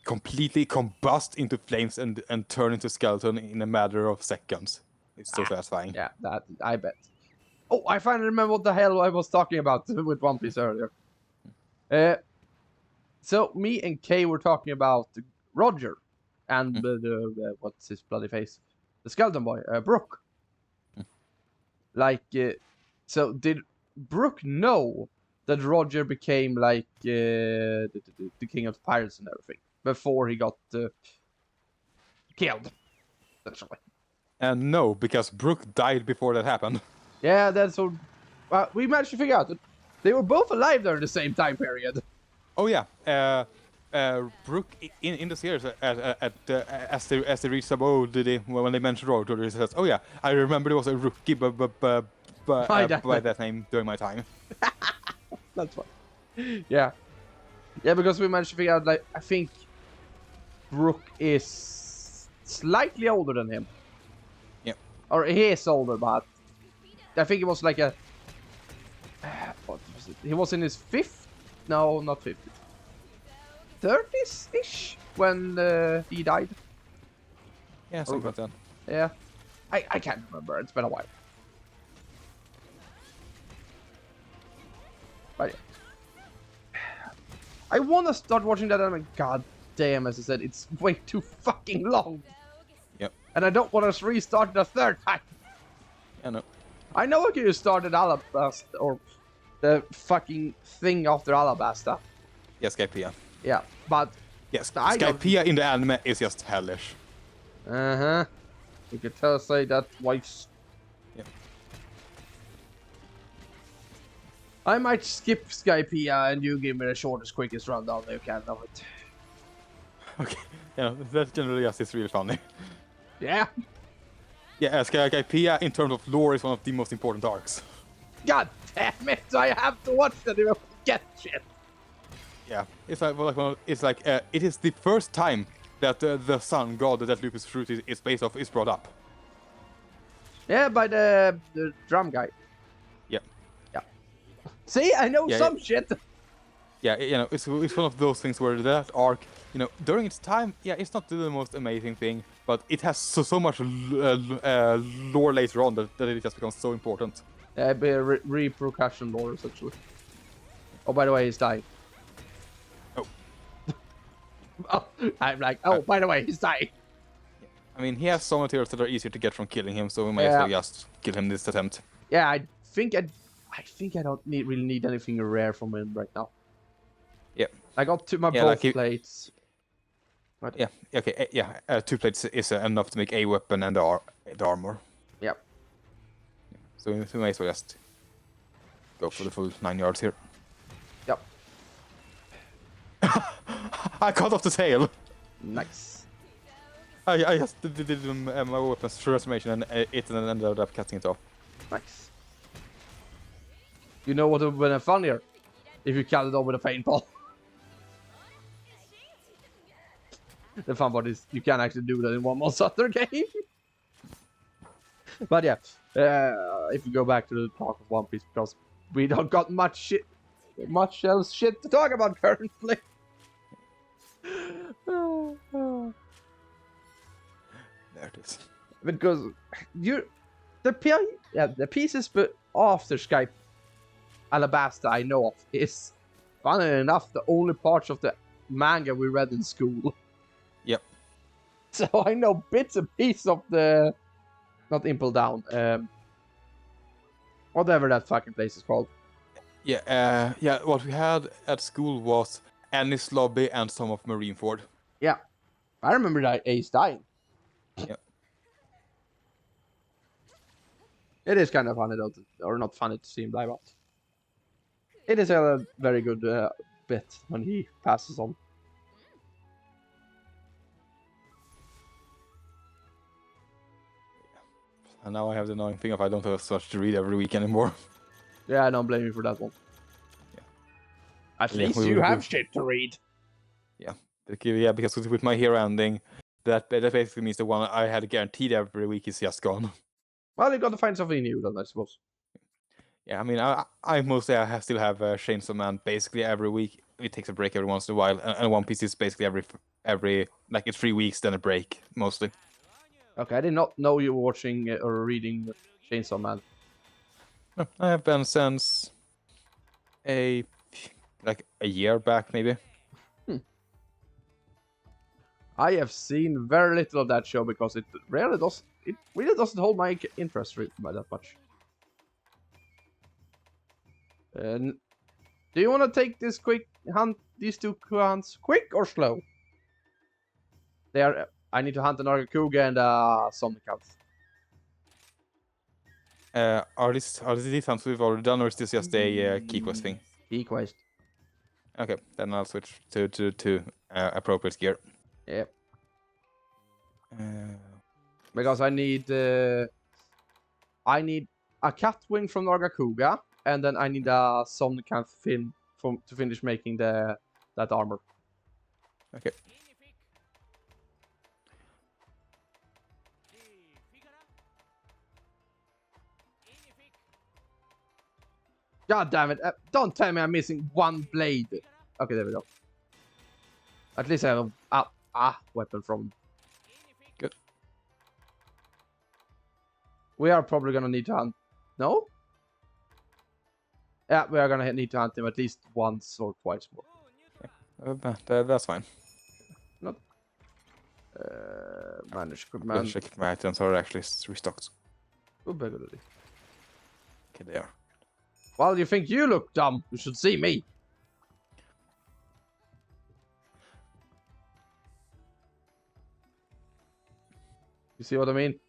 [SPEAKER 1] completely combust into flames and turn into skeleton in a matter of seconds. It's so satisfying.
[SPEAKER 2] Yeah, that I bet. Oh, I finally remember what the hell I was talking about with One Piece earlier. So me and Kay were talking about Roger and the what's his bloody face, the skeleton boy, Brook. So did Brook know that Roger became like the king of the pirates and everything before he got killed? Essentially.
[SPEAKER 1] And no, because Brook died before that happened.
[SPEAKER 2] Yeah, that's what we managed to figure out that they were both alive during the same time period.
[SPEAKER 1] Oh yeah, Brook in the series as they reach Sabo, when they mentioned Roger, he says, "Oh yeah, I remember there was a rookie by that name during my time."
[SPEAKER 2] That's fine. Yeah, because we managed to figure out, I think Brook is slightly older than him.
[SPEAKER 1] Yep.
[SPEAKER 2] Or he is older, but I think it was like a. What was it? He was in his 50s. No, not 50s. 30s-ish when he died.
[SPEAKER 1] Yeah, something like that.
[SPEAKER 2] Yeah. I can't remember. It's been a while. But yeah. I want to start watching that anime. God damn, as I said, it's way too fucking long.
[SPEAKER 1] Yep.
[SPEAKER 2] And I don't want to restart it a third time.
[SPEAKER 1] Yeah, no.
[SPEAKER 2] I know I could have started Alabasta, or the fucking thing after Alabasta.
[SPEAKER 1] Yes, Skypiea.
[SPEAKER 2] Yeah, but...
[SPEAKER 1] Yes, Skypiea in the anime is just hellish.
[SPEAKER 2] Uh-huh. You could say that twice.
[SPEAKER 1] Yep.
[SPEAKER 2] I might skip Skypiea and you give me the shortest, quickest rundown you can of it.
[SPEAKER 1] Okay. Yeah, that generally is really funny.
[SPEAKER 2] Yeah.
[SPEAKER 1] Yeah, Skypiea in terms of lore is one of the most important arcs.
[SPEAKER 2] God damn it! I have to watch that to get shit.
[SPEAKER 1] Yeah, it's like it is the first time that the sun god that Lupus Fruit is based off is brought up.
[SPEAKER 2] Yeah, by the drum guy.
[SPEAKER 1] Yeah.
[SPEAKER 2] Yeah. See, I know
[SPEAKER 1] Yeah,
[SPEAKER 2] some shit.
[SPEAKER 1] Yeah, you know, it's one of those things where that arc, you know, during its time, yeah, it's not the most amazing thing, but it has so much lore later on that it just becomes so important.
[SPEAKER 2] Yeah, be a repercussion lore essentially. Oh, by the way, he's dying.
[SPEAKER 1] Oh.
[SPEAKER 2] Oh, I'm like, oh, by the way, he's dying.
[SPEAKER 1] I mean, he has some materials that are easier to get from killing him, so we might as well just kill him this attempt.
[SPEAKER 2] Yeah, I think I don't really need anything rare from him right now.
[SPEAKER 1] Yeah.
[SPEAKER 2] I got my both
[SPEAKER 1] like
[SPEAKER 2] plates.
[SPEAKER 1] But yeah, okay, yeah, 2 plates is enough to make a weapon and the armor.
[SPEAKER 2] Yep.
[SPEAKER 1] So we may as well just go for the full 9 yards here.
[SPEAKER 2] Yep.
[SPEAKER 1] I cut off the tail!
[SPEAKER 2] Nice.
[SPEAKER 1] I just did my weapon's transformation and it ended up cutting it off.
[SPEAKER 2] Nice. You know what would have been funnier? If you cut it off with a paintball. The fun part is you can actually do that in one Monster Hunter game. But yeah, if you go back to the talk of One Piece, because we don't got much else shit to talk about currently.
[SPEAKER 1] There it is.
[SPEAKER 2] Because the pieces but after Skype Alabasta I know of is, funny enough, the only parts of the manga we read in school.
[SPEAKER 1] Yep.
[SPEAKER 2] So I know bits and pieces of the, not Impel Down, whatever that fucking place is called.
[SPEAKER 1] Yeah, yeah. What we had at school was Annie's Lobby and some of Marineford.
[SPEAKER 2] Yeah, I remember that Ace dying.
[SPEAKER 1] Yeah.
[SPEAKER 2] It is kind of funny though, or not funny to see him die, but it is a very good bit when he passes on.
[SPEAKER 1] And now I have the annoying thing of I don't have so much to read every week anymore.
[SPEAKER 2] Yeah, I don't blame you for that one.
[SPEAKER 1] Yeah.
[SPEAKER 2] At least you have shit to read.
[SPEAKER 1] Yeah. Yeah, because with my hero ending, that basically means the one I had guaranteed every week is just gone.
[SPEAKER 2] Well, you got to find something new then, I suppose.
[SPEAKER 1] Yeah, I mean, I mostly still have Chainsaw Man basically every week. It takes a break every once in a while, and One Piece is basically every like it's 3 weeks then a break mostly.
[SPEAKER 2] Okay, I did not know you were watching or reading Chainsaw Man.
[SPEAKER 1] No, I have been since a year back maybe.
[SPEAKER 2] I have seen very little of that show because it really doesn't hold my interest by that much. And do you want to take this quick hunt? These two hunts, quick or slow? They are. I need to hunt an Argakuga and Somnicath.
[SPEAKER 1] Are these hunts we've already done, or is this just a key quest thing?
[SPEAKER 2] Key quest.
[SPEAKER 1] Okay, then I'll switch to appropriate gear.
[SPEAKER 2] Yep. Because I need a cat wing from Argakuga, and then I need a Somnicath fin to finish making that armor.
[SPEAKER 1] Okay.
[SPEAKER 2] God damn it! Don't tell me I'm missing one blade. Okay, there we go. At least I have a weapon from.
[SPEAKER 1] Good.
[SPEAKER 2] We are probably gonna need to hunt. No? Yeah, we are gonna need to hunt him at least once or twice more.
[SPEAKER 1] That's fine.
[SPEAKER 2] Not. Manage command.
[SPEAKER 1] Check if my items are actually restocked.
[SPEAKER 2] Okay,
[SPEAKER 1] they are.
[SPEAKER 2] Well, you think you look dumb? You should see me. You see what I mean?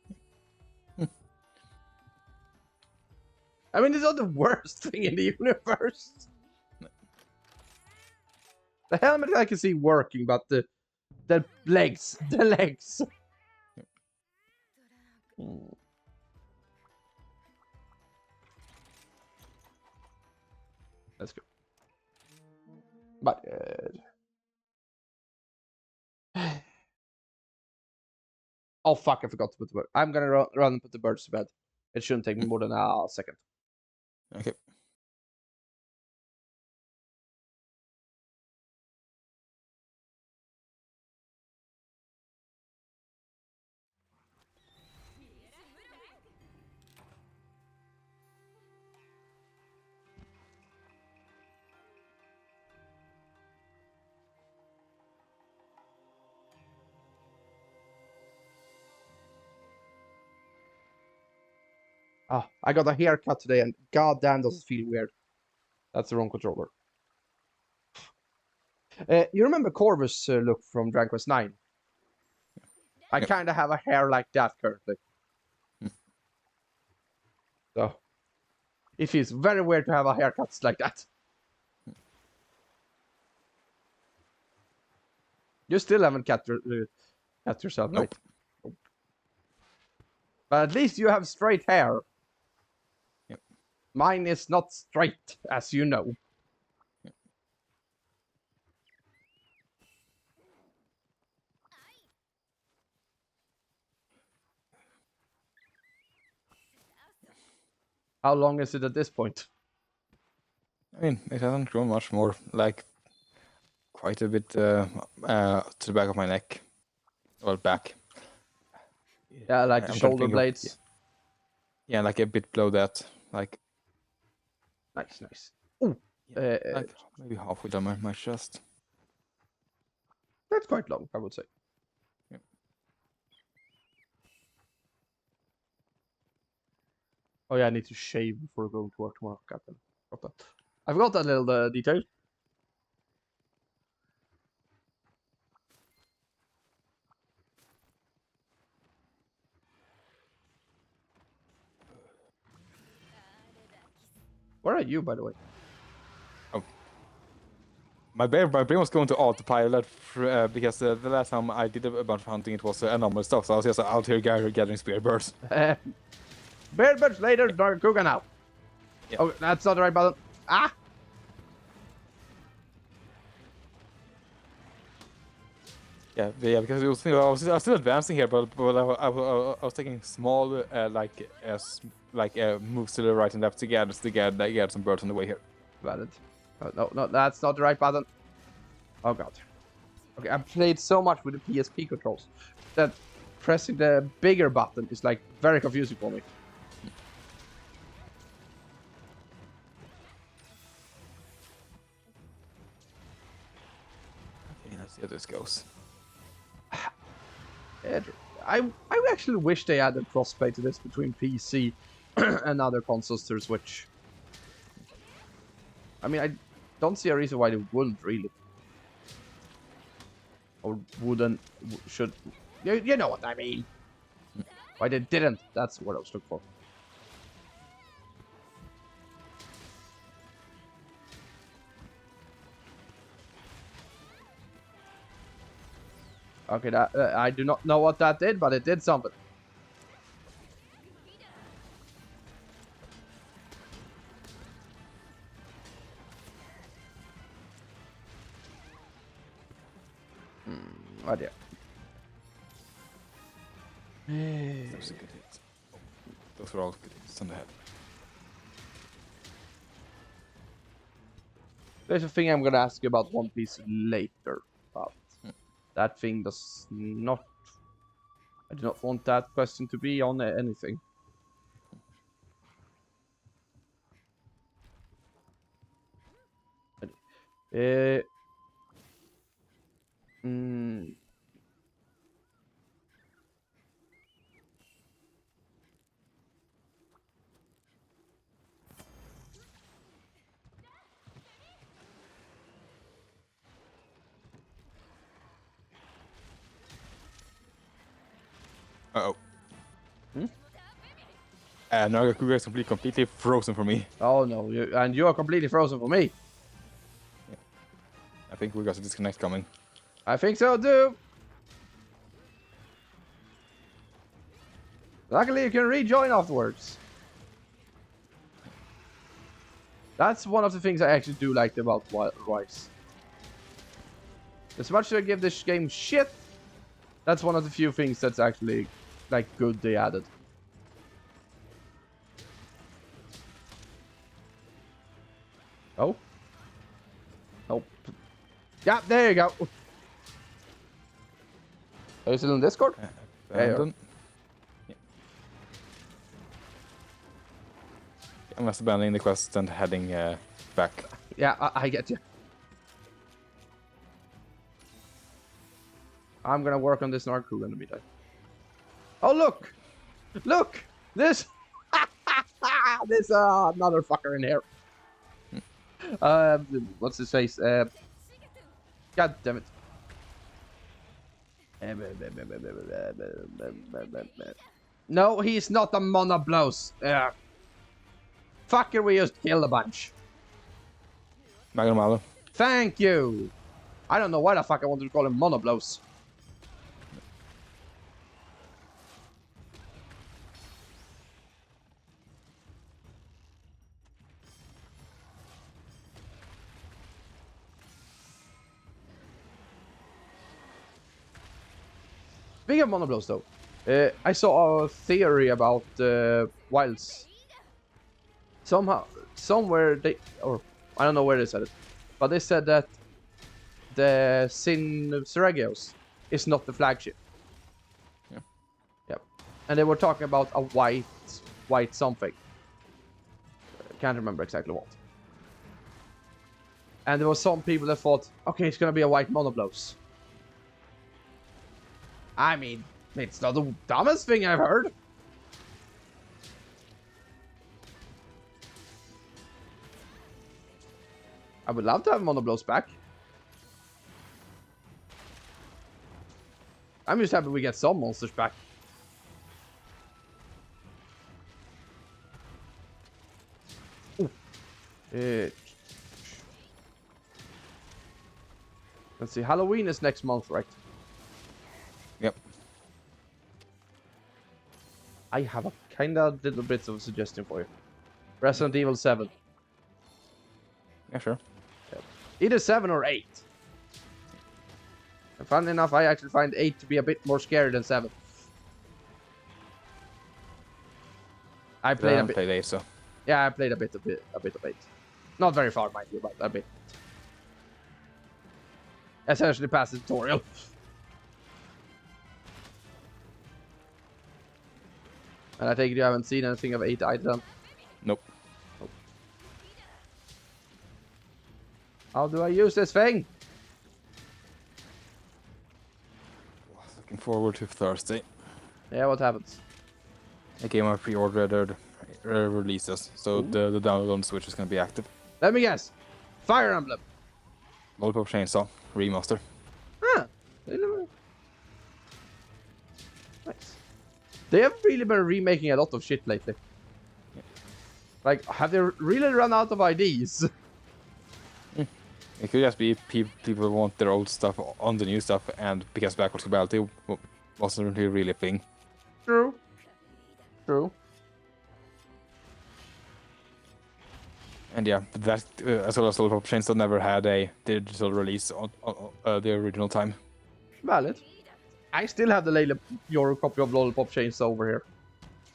[SPEAKER 2] I mean, it's not the worst thing in the universe. The helmet I can see working, but the legs. Let's go. But Oh fuck! I forgot to put the bird. I'm gonna run and put the birds to bed. It shouldn't take me more than a second.
[SPEAKER 1] Okay.
[SPEAKER 2] Ah, I got a haircut today, and goddamn, does it feel weird. That's the wrong controller. You remember Corvus look from Dragon Quest 9? I
[SPEAKER 1] Yep.
[SPEAKER 2] kind of have a hair like that currently. So, it feels very weird to have a haircut like that. You still haven't cut yourself, right?
[SPEAKER 1] Nope.
[SPEAKER 2] But at least you have straight hair.
[SPEAKER 1] Yep.
[SPEAKER 2] Mine is not straight, as you know. How long is it at this point?
[SPEAKER 1] I mean, it hasn't grown much more. Like, quite a bit to the back of my neck. Well, back.
[SPEAKER 2] Yeah, like
[SPEAKER 1] I'm
[SPEAKER 2] the
[SPEAKER 1] trying to
[SPEAKER 2] shoulder
[SPEAKER 1] think of-
[SPEAKER 2] blades.
[SPEAKER 1] Yeah, like a bit below that. Like,
[SPEAKER 2] Nice, nice. Ooh,
[SPEAKER 1] like maybe halfway down my chest.
[SPEAKER 2] that's quite long, I would say.
[SPEAKER 1] Yep.
[SPEAKER 2] Oh yeah, I need to shave before going to work tomorrow. Goddamn. Forgot that. I forgot that little detail. Where are you, by the way?
[SPEAKER 1] My brain was going to autopilot because the last time I did a bunch of hunting, it was anomalous stuff. So I was just out here gathering spear birds.
[SPEAKER 2] Bear birds later, Dark Kuga now.
[SPEAKER 1] Yeah.
[SPEAKER 2] Oh, that's not the right button. Ah!
[SPEAKER 1] Yeah, because it was, I was still advancing here, but I was taking small moves to the right and left to get some birds on the way here.
[SPEAKER 2] Valid. Oh, no, that's not the right button. Oh god. Okay, I've played so much with the PSP controls that pressing the bigger button is like very confusing for me.
[SPEAKER 1] Okay, let's see how this goes.
[SPEAKER 2] I actually wish they added crossplay to this between PC and other consoles through Switch. I mean, I don't see a reason why they wouldn't really. Or wouldn't, should. You know what I mean. Why they didn't, that's what I was looking for. Okay, that I do not know what that did, but it did something. Oh dear.
[SPEAKER 1] That was a good hit. Those were all good hits on the head.
[SPEAKER 2] There's a thing I'm gonna ask you about One Piece later, but that thing does not. I do not want that question to be on anything. Uh, mm,
[SPEAKER 1] Uh-oh.
[SPEAKER 2] Hmm?
[SPEAKER 1] Nagakuga is completely frozen for me.
[SPEAKER 2] oh no, and you are completely frozen for me.
[SPEAKER 1] I think we got a disconnect coming.
[SPEAKER 2] I think so too. Luckily, you can rejoin afterwards. That's one of the things I actually do like about Rise. As much as I give this game shit, That's one of the few things that's actually like good they added. Oh. Oh. Yeah, there you go. Are you still on Discord? There you are.
[SPEAKER 1] Abandon. Yeah. I'm just abandoning the quest and heading back.
[SPEAKER 2] Yeah, I get you. I'm gonna work on this Narcool in the meantime. Oh, look! Look! This... There's another fucker in here. What's his face? God damn it. No, he's not a monoblows. Fucker, we just killed a bunch.
[SPEAKER 1] Magnum Malo.
[SPEAKER 2] Thank you. I don't know why the fuck I wanted to call him monoblows. Speaking of monoblows, though, I saw a theory about wilds. Somewhere they, or I don't know where they said it, but they said that the Sin Seregios is not the flagship.
[SPEAKER 1] Yeah.
[SPEAKER 2] Yep. And they were talking about a white something. Can't remember exactly what. And there were some people that thought, okay, it's gonna be a white monoblows. I mean, it's not the dumbest thing I've heard. I would love to have monoblows back. I'm just happy we get some monsters back. Ooh. Let's see, Halloween is next month, right?
[SPEAKER 1] Yep.
[SPEAKER 2] I have a kind of little bit of a suggestion for you. Resident Evil 7.
[SPEAKER 1] Yeah, sure.
[SPEAKER 2] Either 7 or 8. And funnily enough, I actually find 8 to be a bit more scary than 7. I played a bit.
[SPEAKER 1] Played 8, so.
[SPEAKER 2] Yeah, I played a bit of 8. Not very far, mind you, but a bit. Essentially past the tutorial. And I take it you haven't seen anything of 8 either.
[SPEAKER 1] Nope.
[SPEAKER 2] How do I use this thing?
[SPEAKER 1] Looking forward to Thursday.
[SPEAKER 2] Yeah, what happens?
[SPEAKER 1] A game I pre-ordered releases, so the download on Switch is going to be active.
[SPEAKER 2] Let me guess. Fire Emblem.
[SPEAKER 1] Lollipop Chainsaw Remaster.
[SPEAKER 2] Huh. Nice. They have really been remaking a lot of shit lately.
[SPEAKER 1] Yeah.
[SPEAKER 2] Like, have they really run out of ideas?
[SPEAKER 1] It could just be people want their old stuff on the new stuff, and because backwards compatibility wasn't really a thing.
[SPEAKER 2] True. True.
[SPEAKER 1] And yeah, that as well as Lollipop Chainsaw never had a digital release on the original time.
[SPEAKER 2] Valid. I still have your copy of Lollipop Chainsaw over here.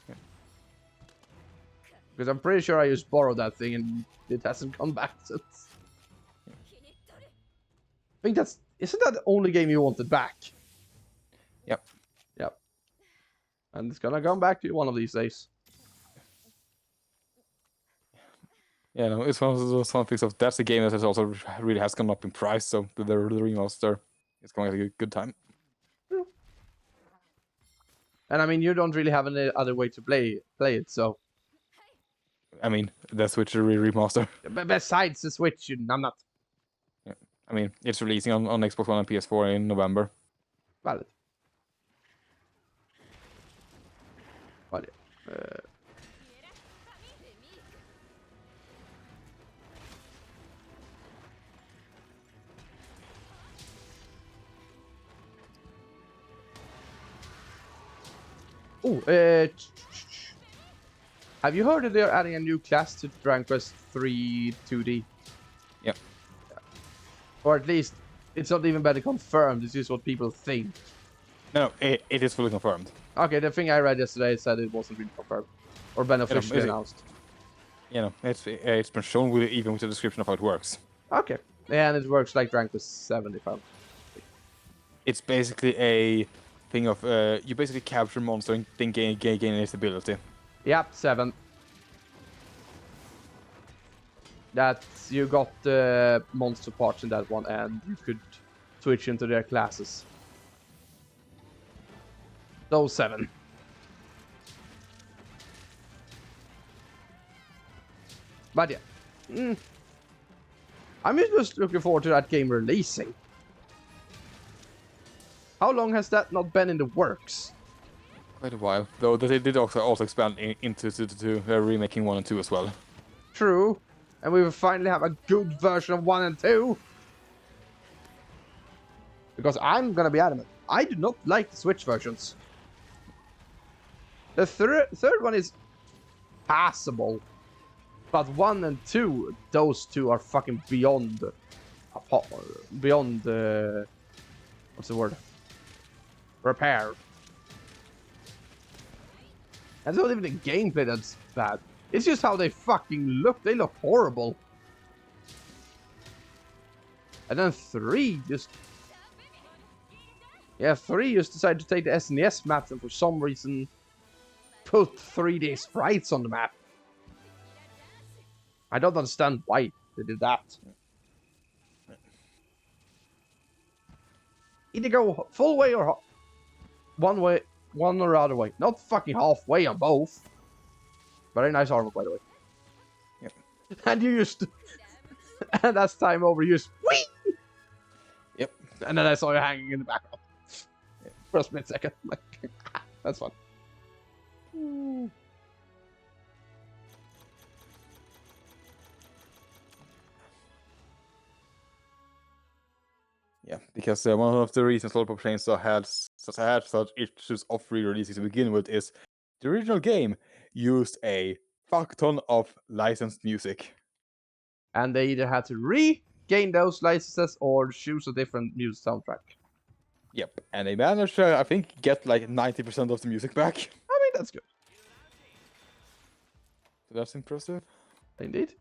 [SPEAKER 1] Yeah.
[SPEAKER 2] Because I'm pretty sure I just borrowed that thing and it hasn't come back since. I think isn't that the only game you wanted back?
[SPEAKER 1] Yep.
[SPEAKER 2] Yep. And it's gonna come back to you one of these days.
[SPEAKER 1] Yeah, no, it's one of those things of that's a game that has also really has gone up in price, so the remaster is going at a good time.
[SPEAKER 2] Yeah. And I mean, you don't really have any other way to play it, so.
[SPEAKER 1] I mean, the Switch remaster.
[SPEAKER 2] Besides the Switch, I'm not.
[SPEAKER 1] Yeah. I mean, it's releasing on Xbox One and PS4 in November.
[SPEAKER 2] Valid. Valid. Have you heard that they're adding a new class to Dragon Quest 3 2D?
[SPEAKER 1] Yep.
[SPEAKER 2] Or at least, it's not even better confirmed, it's just what people think.
[SPEAKER 1] No, it is fully confirmed.
[SPEAKER 2] Okay, the thing I read yesterday said it wasn't really confirmed. Or been officially announced.
[SPEAKER 1] You know, it's been shown even with the description of how it works.
[SPEAKER 2] Okay. Yeah, and it works like rank with 75.
[SPEAKER 1] It's basically a thing of you basically capture monster and then gain its ability.
[SPEAKER 2] Yep, 7. That you got the monster parts in that one, and you could switch into their classes. Those 7. But yeah. I'm just looking forward to that game releasing. How long has that not been in the works?
[SPEAKER 1] Quite a while, though they did also expand into remaking 1 and 2 as well.
[SPEAKER 2] True. And we will finally have a good version of 1 and 2. Because I'm gonna be adamant, I do not like the Switch versions. The third one is passable. But 1 and 2, those two are fucking beyond... Beyond... what's the word? Repair. And it's not even the gameplay that's bad. It's just how they fucking look. They look horrible. And then 3 just... Yeah, 3 just decided to take the SNES maps and for some reason put 3D sprites on the map. I don't understand why they did that. Either go full way or one way, one or other way. Not fucking halfway on both. Very nice armor, by the way.
[SPEAKER 1] Yep.
[SPEAKER 2] And you used, and that's time over. You just whee!
[SPEAKER 1] Yep.
[SPEAKER 2] And then I saw you hanging in the background.
[SPEAKER 1] Yep.
[SPEAKER 2] For a split second, like that's fun.
[SPEAKER 1] Yeah, because one of the reasons Lollipop Chainsaw had such issues of re-releasing to begin with is the original game used a fuck ton of licensed music.
[SPEAKER 2] And they either had to regain those licenses or choose a different music soundtrack.
[SPEAKER 1] Yep, and they managed to, I think, get like 90% of the music back.
[SPEAKER 2] I mean, that's good.
[SPEAKER 1] So that's impressive.
[SPEAKER 2] Indeed.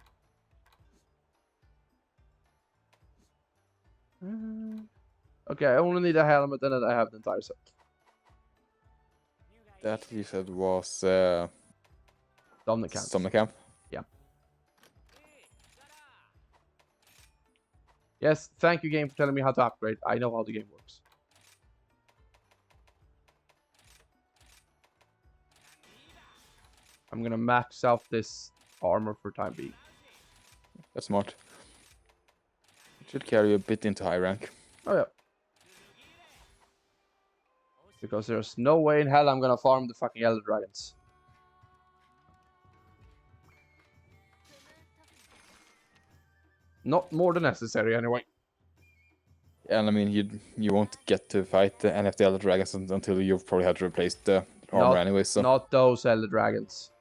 [SPEAKER 2] Okay, I only need a helmet and then I have the entire set.
[SPEAKER 1] That you said was
[SPEAKER 2] Dominic Camp.
[SPEAKER 1] Summer Camp.
[SPEAKER 2] Yeah. Yes, thank you, game, for telling me how to upgrade. I know how the game works. I'm gonna max out this armor for time being.
[SPEAKER 1] That's smart. It should carry you a bit into high rank.
[SPEAKER 2] Oh yeah. Because there's no way in hell I'm gonna farm the fucking Elder Dragons. Not more than necessary, anyway.
[SPEAKER 1] And I mean, you won't get to fight any of the Elder Dragons until you've probably had to replace the armor anyway. So
[SPEAKER 2] not those Elder Dragons.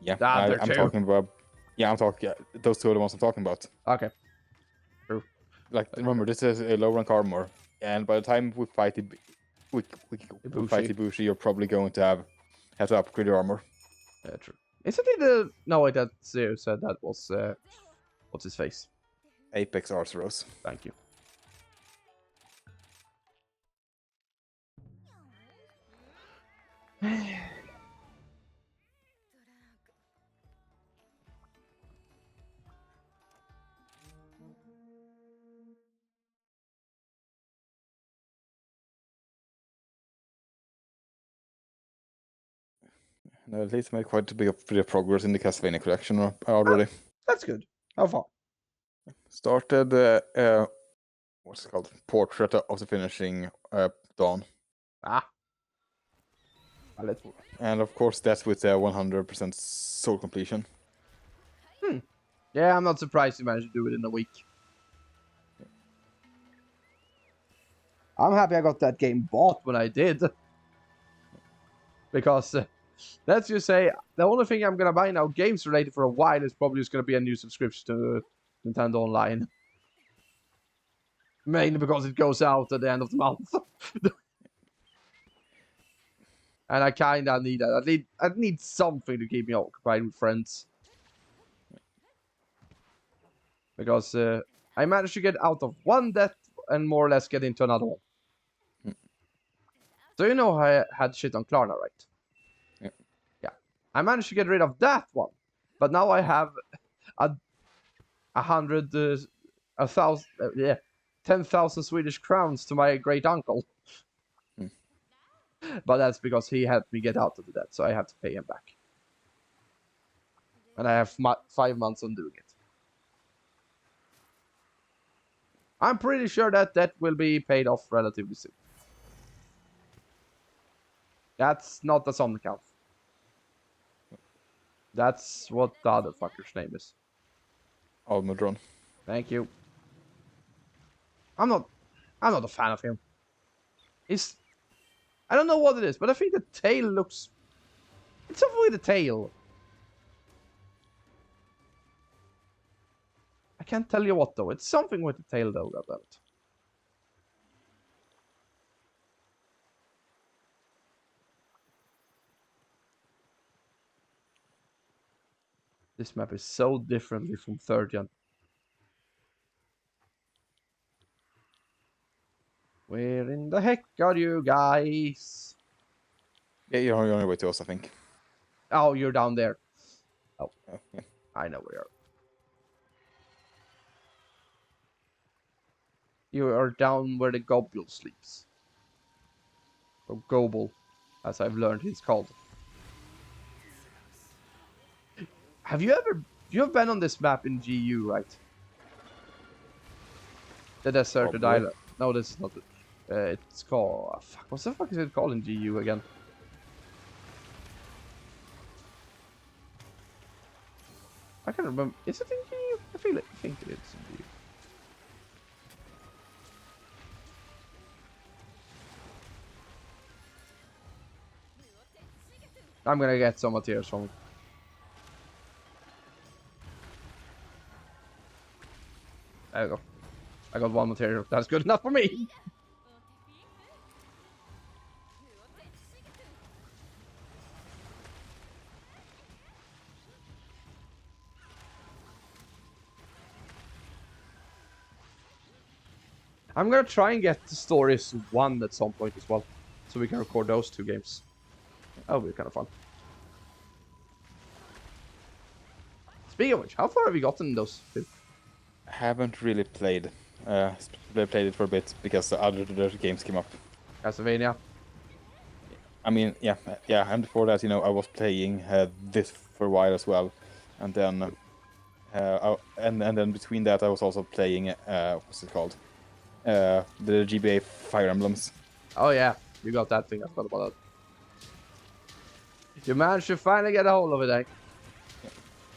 [SPEAKER 1] yeah,
[SPEAKER 2] I'm
[SPEAKER 1] talking about. Yeah, I'm talking. Those two are the ones I'm talking about.
[SPEAKER 2] Okay. True.
[SPEAKER 1] Like remember, this is a low rank armor, and by the time we fight Ibushi, you're probably going to have to upgrade your armor.
[SPEAKER 2] Yeah, true. Isn't it the... No, wait, that Zeo said that was... what's his face?
[SPEAKER 1] Apex Arceros.
[SPEAKER 2] Thank you.
[SPEAKER 1] No, at least made quite a bit of progress in the Castlevania collection already.
[SPEAKER 2] That's good. How far?
[SPEAKER 1] Started what's it called? Portrait of the Finishing Dawn.
[SPEAKER 2] Ah. Let's...
[SPEAKER 1] And of course that's with 100% soul completion.
[SPEAKER 2] Yeah, I'm not surprised you managed to do it in a week. I'm happy I got that game bought when I did. Because, let's just say, the only thing I'm gonna buy now, games related for a while, is probably just gonna be a new subscription to Nintendo Online. Mainly because it goes out at the end of the month. And I kinda need that. I need something to keep me occupied with friends. Because I managed to get out of one death and more or less get into another one. So you know how I had shit on Klarna, right?
[SPEAKER 1] Yeah.
[SPEAKER 2] Yeah. I managed to get rid of that one. But now I have 10,000 Swedish crowns to my great uncle. But that's because he helped me get out of the debt, so I have to pay him back. And I have 5 months on doing it. I'm pretty sure that debt will be paid off relatively soon. That's not the Sun account. That's what the other fucker's name is.
[SPEAKER 1] Almudron.
[SPEAKER 2] Thank you. I'm not a fan of him. I don't know what it is, but I think the tail looks... It's something with the tail. I can't tell you what though. It's something with the tail though, goddammit. This map is so differently from 3rd gen. Where in the heck are you guys?
[SPEAKER 1] Yeah, you're on your way to us, I think.
[SPEAKER 2] Oh, you're down there. Oh,
[SPEAKER 1] Yeah.
[SPEAKER 2] I know where you are. You are down where the Gobble sleeps. Or Gobble, as I've learned he's called. You have been on this map in GU, right? The deserted
[SPEAKER 1] Probably.
[SPEAKER 2] island. No, this is not it. It's called... fuck, what the fuck is it called in GU again? I can't remember. Is it in GU? I think it is in GU. I'm gonna get some materials from it. There we go. I got one material. That's good enough for me. I'm gonna try and get the stories 1 at some point as well. So we can record those 2 games. That'll be kind of fun. Speaking of which, how far have you gotten in those 2?
[SPEAKER 1] Haven't really played. Played it for a bit because the other games came up.
[SPEAKER 2] Castlevania.
[SPEAKER 1] I mean, yeah, and before that, I was playing this for a while as well, and then, and then between that, I was also playing what's it called, the GBA Fire Emblems.
[SPEAKER 2] Oh yeah, you got that thing. I forgot about that. You managed to finally get a hold of it, eh?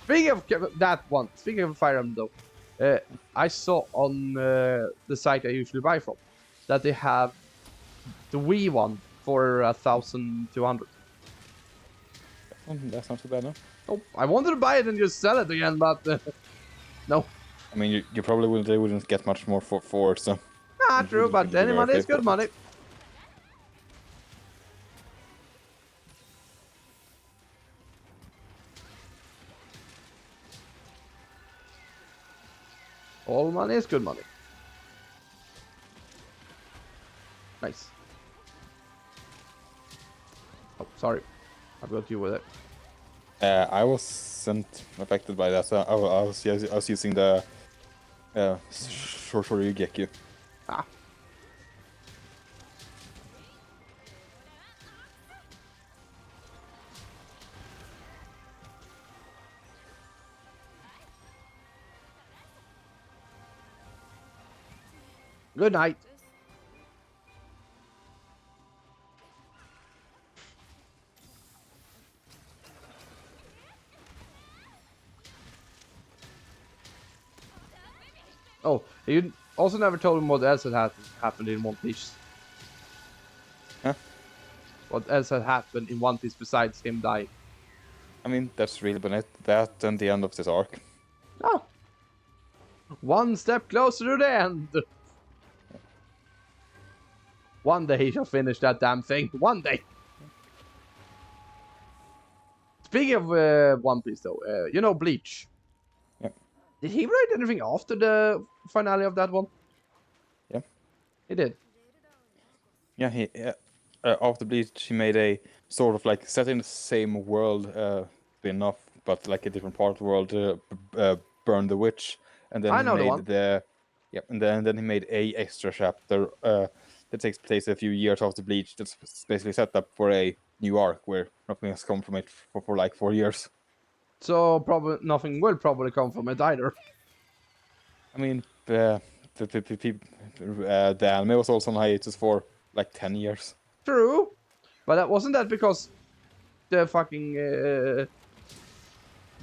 [SPEAKER 2] Speaking of that one, speaking of Fire Emblem though, I saw on the site I usually buy from that they have the Wii one for 1,200.
[SPEAKER 1] That's not too bad, no?
[SPEAKER 2] Oh, I wanted to buy it and just sell it again, but no.
[SPEAKER 1] I mean, you probably wouldn't get much more for it, so...
[SPEAKER 2] Ah, true, but any money is good money. All money is good money. Nice. Oh, sorry. I've got you with it.
[SPEAKER 1] I wasn't affected by that, so I was using the Shoryugeki.
[SPEAKER 2] Ah. Good night. Oh, you also never told him what else had happened in One Piece.
[SPEAKER 1] Huh?
[SPEAKER 2] What else had happened in One Piece besides him dying?
[SPEAKER 1] I mean, that's really been it. That and the end of this arc.
[SPEAKER 2] Oh. One step closer to the end. One day he shall finish that damn thing. One day. Speaking of One Piece, though, you know Bleach.
[SPEAKER 1] Yeah.
[SPEAKER 2] Did he write anything after the finale of that one?
[SPEAKER 1] Yeah.
[SPEAKER 2] He did.
[SPEAKER 1] Yeah, he after Bleach he made a sort of like set in the same world spin-off, but like a different part of the world, Burn the Witch, and then
[SPEAKER 2] I
[SPEAKER 1] he
[SPEAKER 2] know the
[SPEAKER 1] made
[SPEAKER 2] one.
[SPEAKER 1] and then he made a extra chapter that takes place a few years after Bleach. That's basically set up for a new arc where nothing has come from it for like 4 years.
[SPEAKER 2] So probably nothing will probably come from it either.
[SPEAKER 1] I mean, the anime was also on hiatus for like 10 years.
[SPEAKER 2] True, but that wasn't that because the fucking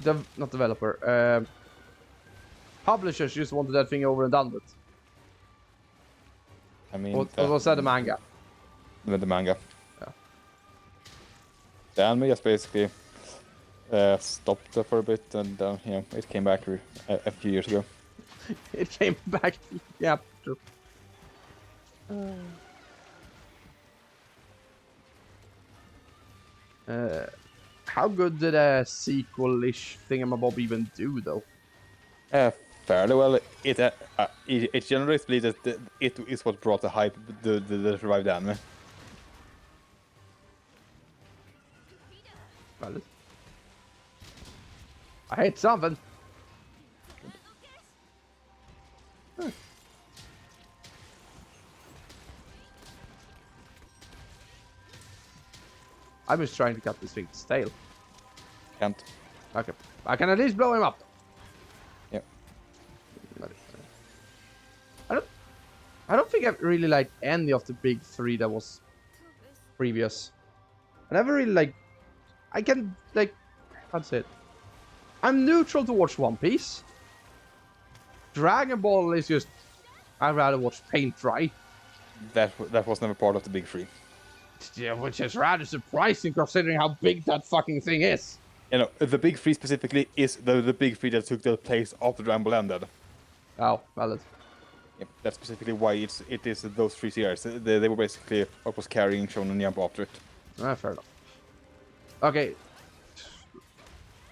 [SPEAKER 2] not developer publishers just wanted that thing over and done with.
[SPEAKER 1] I mean,
[SPEAKER 2] Or was that the manga?
[SPEAKER 1] The manga.
[SPEAKER 2] Yeah.
[SPEAKER 1] The anime just basically stopped for a bit, and it came back a few years ago.
[SPEAKER 2] It came back. Yeah, true. How good did a sequel-ish thingamabob even do, though?
[SPEAKER 1] Fairly well. It generates believe that it is what brought the hype, the revived anime.
[SPEAKER 2] Valid. I hate something. Huh. I'm just trying to cut this thing's tail.
[SPEAKER 1] Can't.
[SPEAKER 2] Okay, I can at least blow him up.
[SPEAKER 1] Yep.
[SPEAKER 2] I don't think I really liked any of the big three that was previous. I never really like. I can like. How'd say it? I'm neutral towards One Piece. Dragon Ball is just. I'd rather watch paint dry.
[SPEAKER 1] That was never part of the big three.
[SPEAKER 2] Yeah, which is rather surprising considering how big that fucking thing is.
[SPEAKER 1] You know, the big three specifically is the big three that took the place after Dragon Ball ended.
[SPEAKER 2] Oh, valid.
[SPEAKER 1] Yep, that's specifically why it is those 3 series. They were basically what was carrying Shonen Jump after it.
[SPEAKER 2] Fair enough. Okay.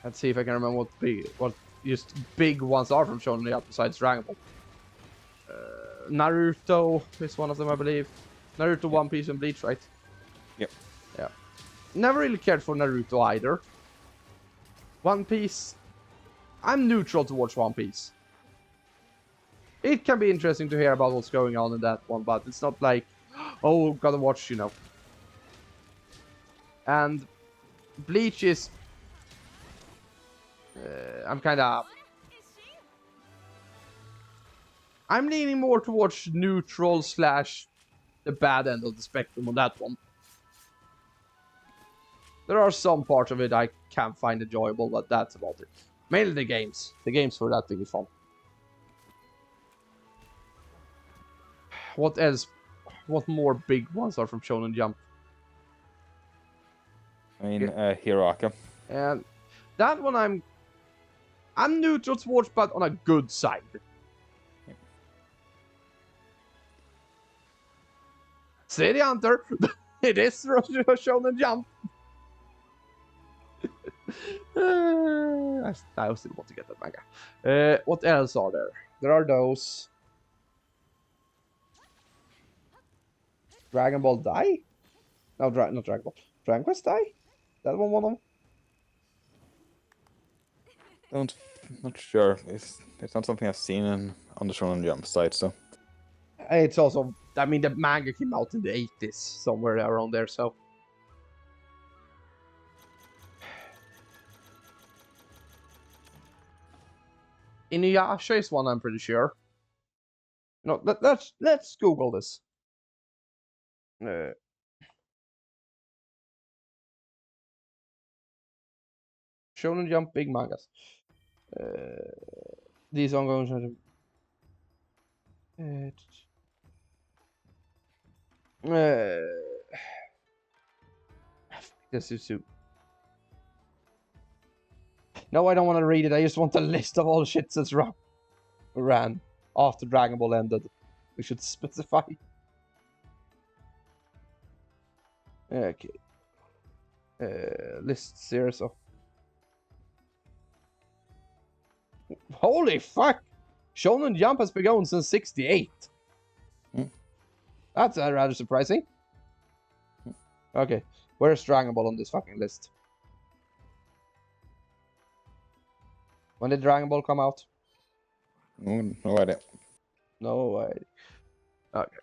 [SPEAKER 2] Let's see if I can remember what just big ones are from Shonen Jump besides Dragon Ball. Naruto is one of them, I believe. Naruto, One Piece, and Bleach, right?
[SPEAKER 1] Yep.
[SPEAKER 2] Yeah. Never really cared for Naruto either. One Piece. I'm neutral towards One Piece. It can be interesting to hear about what's going on in that one, but it's not like, oh, gotta watch, you know. And Bleach is. I'm kind of. I'm leaning more towards neutral / the bad end of the spectrum on that one. There are some parts of it I can find enjoyable, but that's about it. Mainly the games. The games for that thing is fun. What else? What more big ones are from Shonen Jump?
[SPEAKER 1] I mean, Hiraka.
[SPEAKER 2] And that one I'm neutral towards, but on a good side. City Hunter. It is Shonen Jump. I still want to get that manga. What else are there? There are those. Dragon Ball Die? No, not Dragon Ball. Dragon Quest Die? That one of them?
[SPEAKER 1] Not sure. It's not something I've seen on the Shonen Jump site, so.
[SPEAKER 2] It's also, I mean, the manga came out in the 80s, somewhere around there, so. Inuyasha is one I'm pretty sure. No, let's Google this. Shonen Jump big mangas. These ongoing. This is too. No, I don't want to read it. I just want a list of all the shit that's ran after Dragon Ball ended. We should specify. Okay. List series of Holy fuck! Shonen Jump has been going since 68. That's rather surprising. Okay, where's Dragon Ball on this fucking list? When did Dragon Ball come out?
[SPEAKER 1] No idea.
[SPEAKER 2] No way. Okay.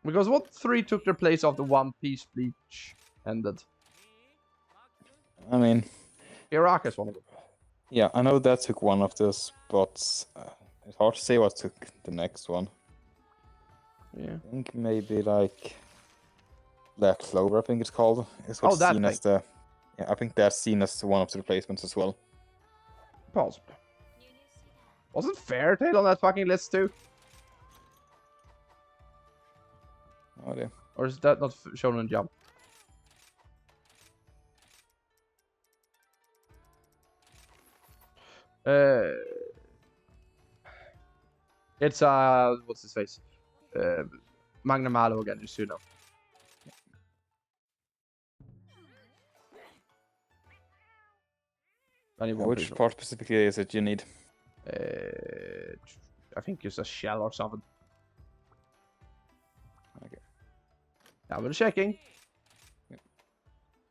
[SPEAKER 2] Because what 3 took their place after One Piece Bleach ended?
[SPEAKER 1] I mean,
[SPEAKER 2] Hiraka's one of them.
[SPEAKER 1] yeah, I know that took one of the spots. It's hard to say what took the next one.
[SPEAKER 2] Yeah.
[SPEAKER 1] I think maybe like Black Clover, I think it's called. It's
[SPEAKER 2] Oh,
[SPEAKER 1] what's
[SPEAKER 2] that
[SPEAKER 1] seen as the. Yeah, I think that's seen as one of the replacements as well.
[SPEAKER 2] Possible. Wasn't Fairy Tail on that fucking list too?
[SPEAKER 1] No idea.
[SPEAKER 2] Or is that not Shonen Jump? It's what's his face? Magnum Malo again, just so you know.
[SPEAKER 1] Which part specifically is it you need?
[SPEAKER 2] I think it's a shell or something.
[SPEAKER 1] Okay.
[SPEAKER 2] Double checking.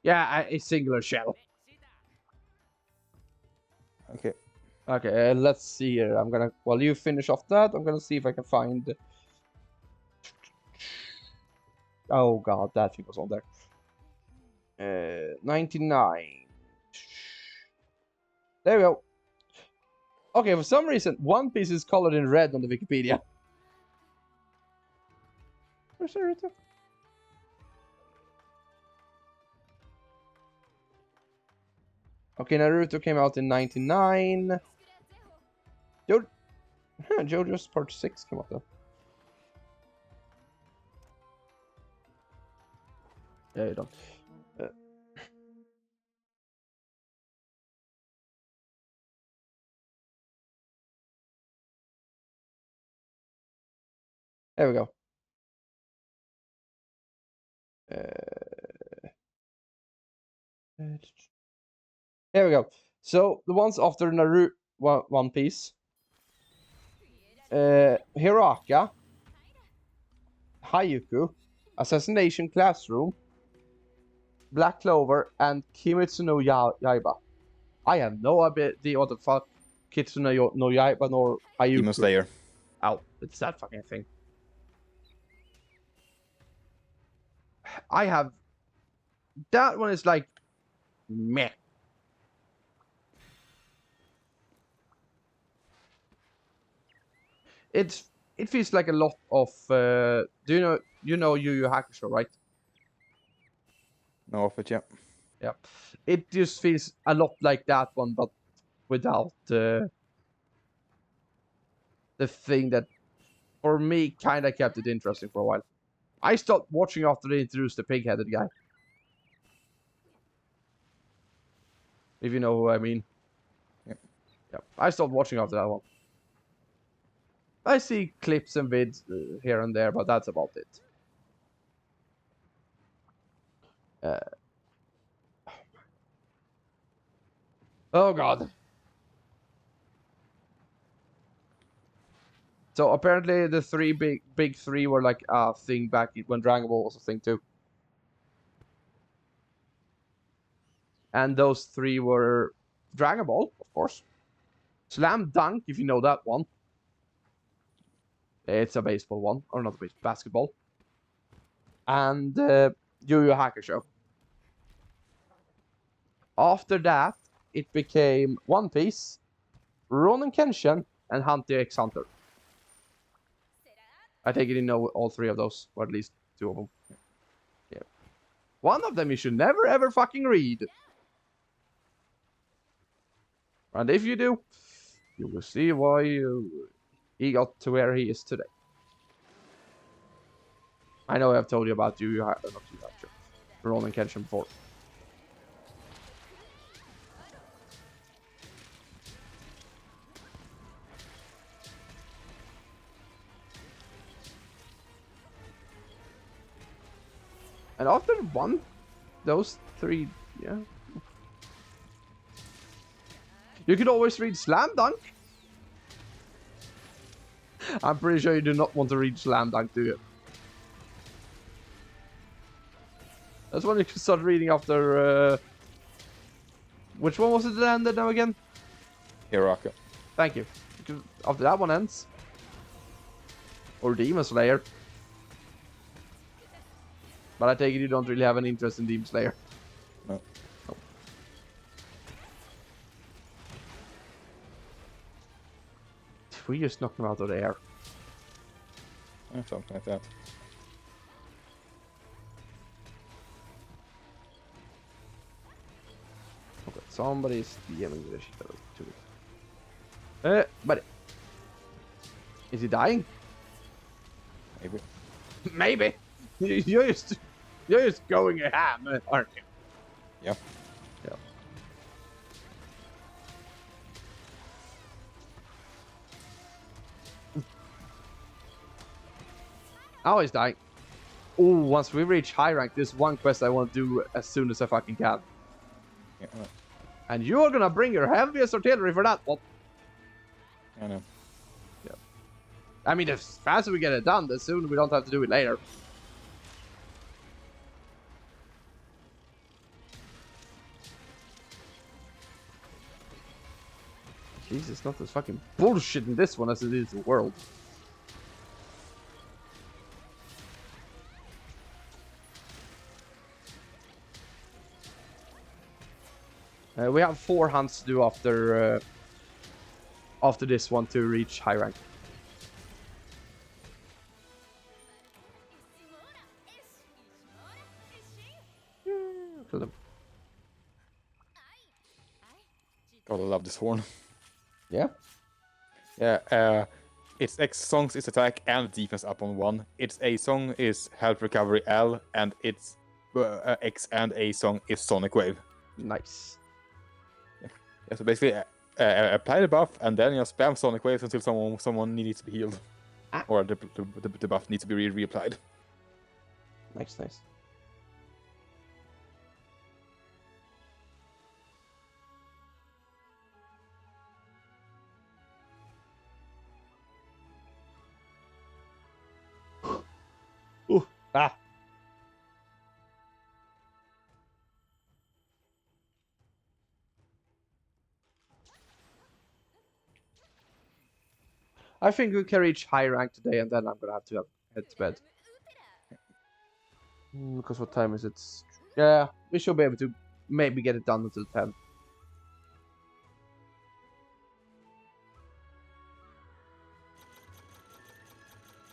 [SPEAKER 2] Yeah, a singular shell.
[SPEAKER 1] Okay.
[SPEAKER 2] Okay, let's see here. I'm gonna, while you finish off that, I'm gonna see if I can find. Oh god, that thing was on there. 99. There we go. Okay, for some reason, One Piece is colored in red on the Wikipedia. Where's Naruto? Okay, Naruto came out in 99. JoJo's Part 6 came out though. Yeah, you don't. There we go. Here we go. So the ones after Naruto One Piece. Hiraka. Hayuku. Assassination Classroom. Black Clover and Kimetsu no Yaiba. I have no idea what the fuck Kimetsu no Yaiba nor Hayuku.
[SPEAKER 1] Demon Slayer.
[SPEAKER 2] Oh, it's that fucking thing. I have... That one is like... meh. It feels like a lot of... do you know Yu Yu Hakusho, right?
[SPEAKER 1] No of it, yeah.
[SPEAKER 2] Yeah. It just feels a lot like that one, but without the thing that, for me, kind of kept it interesting for a while. I stopped watching after they introduced the pig-headed guy. If you know who I mean.
[SPEAKER 1] Yep.
[SPEAKER 2] Yeah. I stopped watching after that one. I see clips and vids here and there, but that's about it. Oh god. So apparently the big three were like a thing back when Dragon Ball was a thing too. And those 3 were Dragon Ball, of course. Slam Dunk, if you know that one. It's a baseball one, or not a baseball, basketball. And Yu Yu Hakusho. After that, it became One Piece, Ronin Kenshin, and Hunter x Hunter. I take it you know all 3 of those, or at least 2 of them. Yeah. One of them you should never ever fucking read. And if you do, you will see why he got to where he is today. I know I've told you about Ronin Kenshin before. And after those 3, yeah. You could always read Slam Dunk. I'm pretty sure you do not want to read Slam Dunk, do you? That's when you can start reading after... Which one was it that ended now again?
[SPEAKER 1] Hiraka.
[SPEAKER 2] Thank you. Because after that one ends. Or Demon Slayer. But I take it you don't really have an interest in Demon Slayer.
[SPEAKER 1] No.
[SPEAKER 2] Oh. We just knocked him out of the air.
[SPEAKER 1] Something like that.
[SPEAKER 2] Okay, somebody's DMing the shit out of it. But is he dying?
[SPEAKER 1] Maybe.
[SPEAKER 2] Maybe. You're just going a ham, aren't you?
[SPEAKER 1] Yeah.
[SPEAKER 2] Yeah. Oh, he's dying. Oh, once we reach high rank, there's one quest I want to do as soon as I fucking can.
[SPEAKER 1] Yeah.
[SPEAKER 2] And you're gonna bring your heaviest artillery for that one.
[SPEAKER 1] I know.
[SPEAKER 2] Yeah. I mean, the faster we get it done, the sooner we don't have to do it later. Jesus, not as fucking bullshit in this one as it is in the world. We have 4 hunts to do after this one to reach high rank. Kill them.
[SPEAKER 1] Gotta love this horn.
[SPEAKER 2] Yeah.
[SPEAKER 1] Yeah, its X songs is attack and defense up on 1. Its A song is health recovery L, and its X and A song is Sonic Wave.
[SPEAKER 2] Nice.
[SPEAKER 1] Yeah, so basically, apply the buff and then you spam Sonic Waves until someone needs to be healed, or the buff needs to be reapplied.
[SPEAKER 2] Nice. Ooh, ah. I think we can reach high rank today, and then I'm gonna have to head to bed. Because what time is it? Yeah, we should be able to maybe get it done until 10.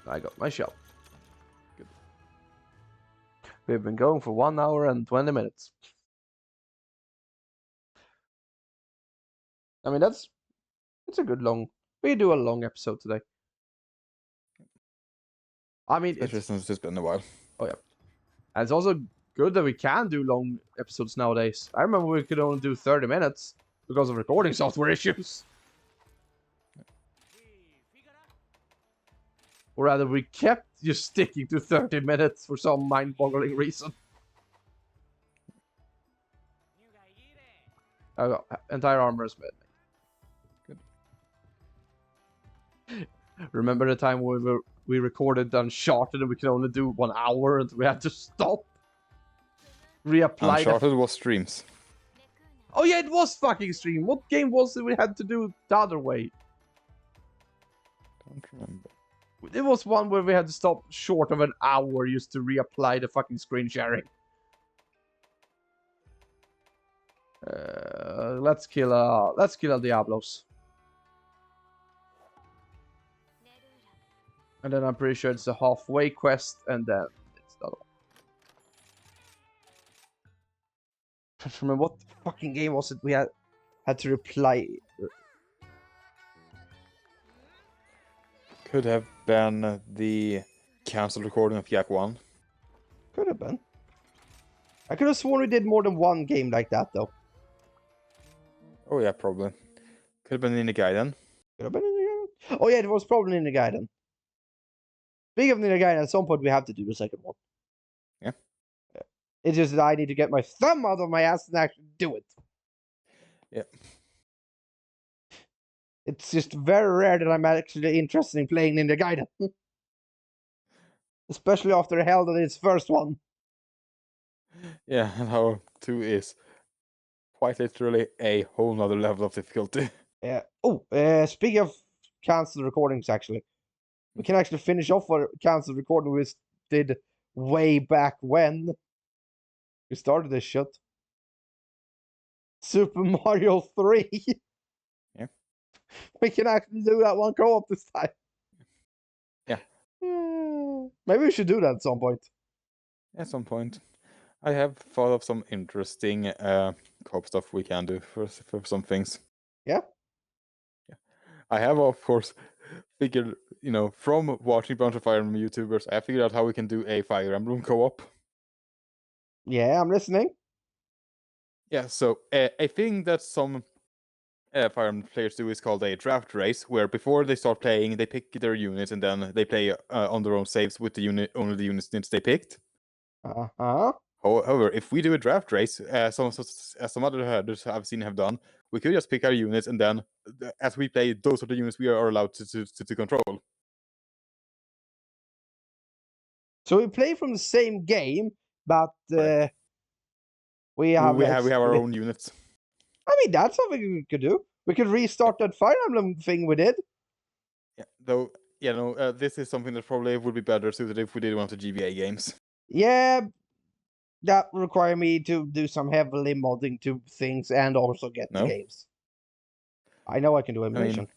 [SPEAKER 2] I got my shot. Good. We've been going for 1 hour and 20 minutes. I mean, it's a good long... We do a long episode today. I mean,
[SPEAKER 1] Especially since it's been a while.
[SPEAKER 2] Oh, yeah. And it's also good that we can do long episodes nowadays. I remember we could only do 30 minutes because of recording software issues. Or rather, we kept just sticking to 30 minutes for some mind-boggling reason. I got entire armor is made. Good. Remember the time we recorded Uncharted and we could only do 1 hour and we had to stop? Reapply.
[SPEAKER 1] Uncharted was streams.
[SPEAKER 2] Oh yeah, it was fucking stream. What game was it we had to do the other way?
[SPEAKER 1] Don't remember.
[SPEAKER 2] It was one where we had to stop short of an hour just to reapply the fucking screen sharing. Let's kill Diablos. And then I'm pretty sure it's a halfway quest, and then it's the other one. I don't remember what fucking game was it we had to reply.
[SPEAKER 1] Could have been the cancelled recording of Yak 1.
[SPEAKER 2] Could have been. I could have sworn we did more than one game like that, though.
[SPEAKER 1] Oh yeah, probably. Could have been in the Gaiden.
[SPEAKER 2] Could have been in the Gaiden. Oh yeah, it was probably in the Gaiden. Speaking of Ninja Gaiden, at some point we have to do the second one.
[SPEAKER 1] Yeah.
[SPEAKER 2] It's just that I need to get my thumb out of my ass and actually do it.
[SPEAKER 1] Yeah.
[SPEAKER 2] It's just very rare that I'm actually interested in playing Ninja Gaiden. Especially after Hell that its first one.
[SPEAKER 1] Yeah, and how 2 is quite literally a whole nother level of difficulty.
[SPEAKER 2] Yeah. Speaking of cancelled recordings, actually, we can actually finish off our cancelled recording we did way back when we started this shit. Super Mario 3.
[SPEAKER 1] Yeah.
[SPEAKER 2] We can actually do that one co-op this time.
[SPEAKER 1] Yeah.
[SPEAKER 2] Maybe we should do that at some point.
[SPEAKER 1] At some point. I have thought of some interesting co-op stuff we can do for some things.
[SPEAKER 2] Yeah.
[SPEAKER 1] I have, of course, figured, from watching a bunch of Fire Emblem YouTubers, I figured out how we can do a Fire Emblem co-op.
[SPEAKER 2] Yeah, I'm listening.
[SPEAKER 1] Yeah, so a thing that some Fire Emblem players do is called a draft race, where before they start playing, they pick their units and then they play on their own saves with only the units they picked.
[SPEAKER 2] Uh-huh.
[SPEAKER 1] However, if we do a draft race, some other headers I've seen have done, we could just pick our units and then, as we play, those are the units we are allowed to control.
[SPEAKER 2] So we play from the same game, but we have
[SPEAKER 1] our own units.
[SPEAKER 2] I mean, that's something we could do. We could restart that Fire Emblem thing we did.
[SPEAKER 1] Yeah, though, this is something that probably would be better suited if we did one of the GBA games.
[SPEAKER 2] Yeah, that would require me to do some heavily modding to things and also get the games. I know I can do emulation.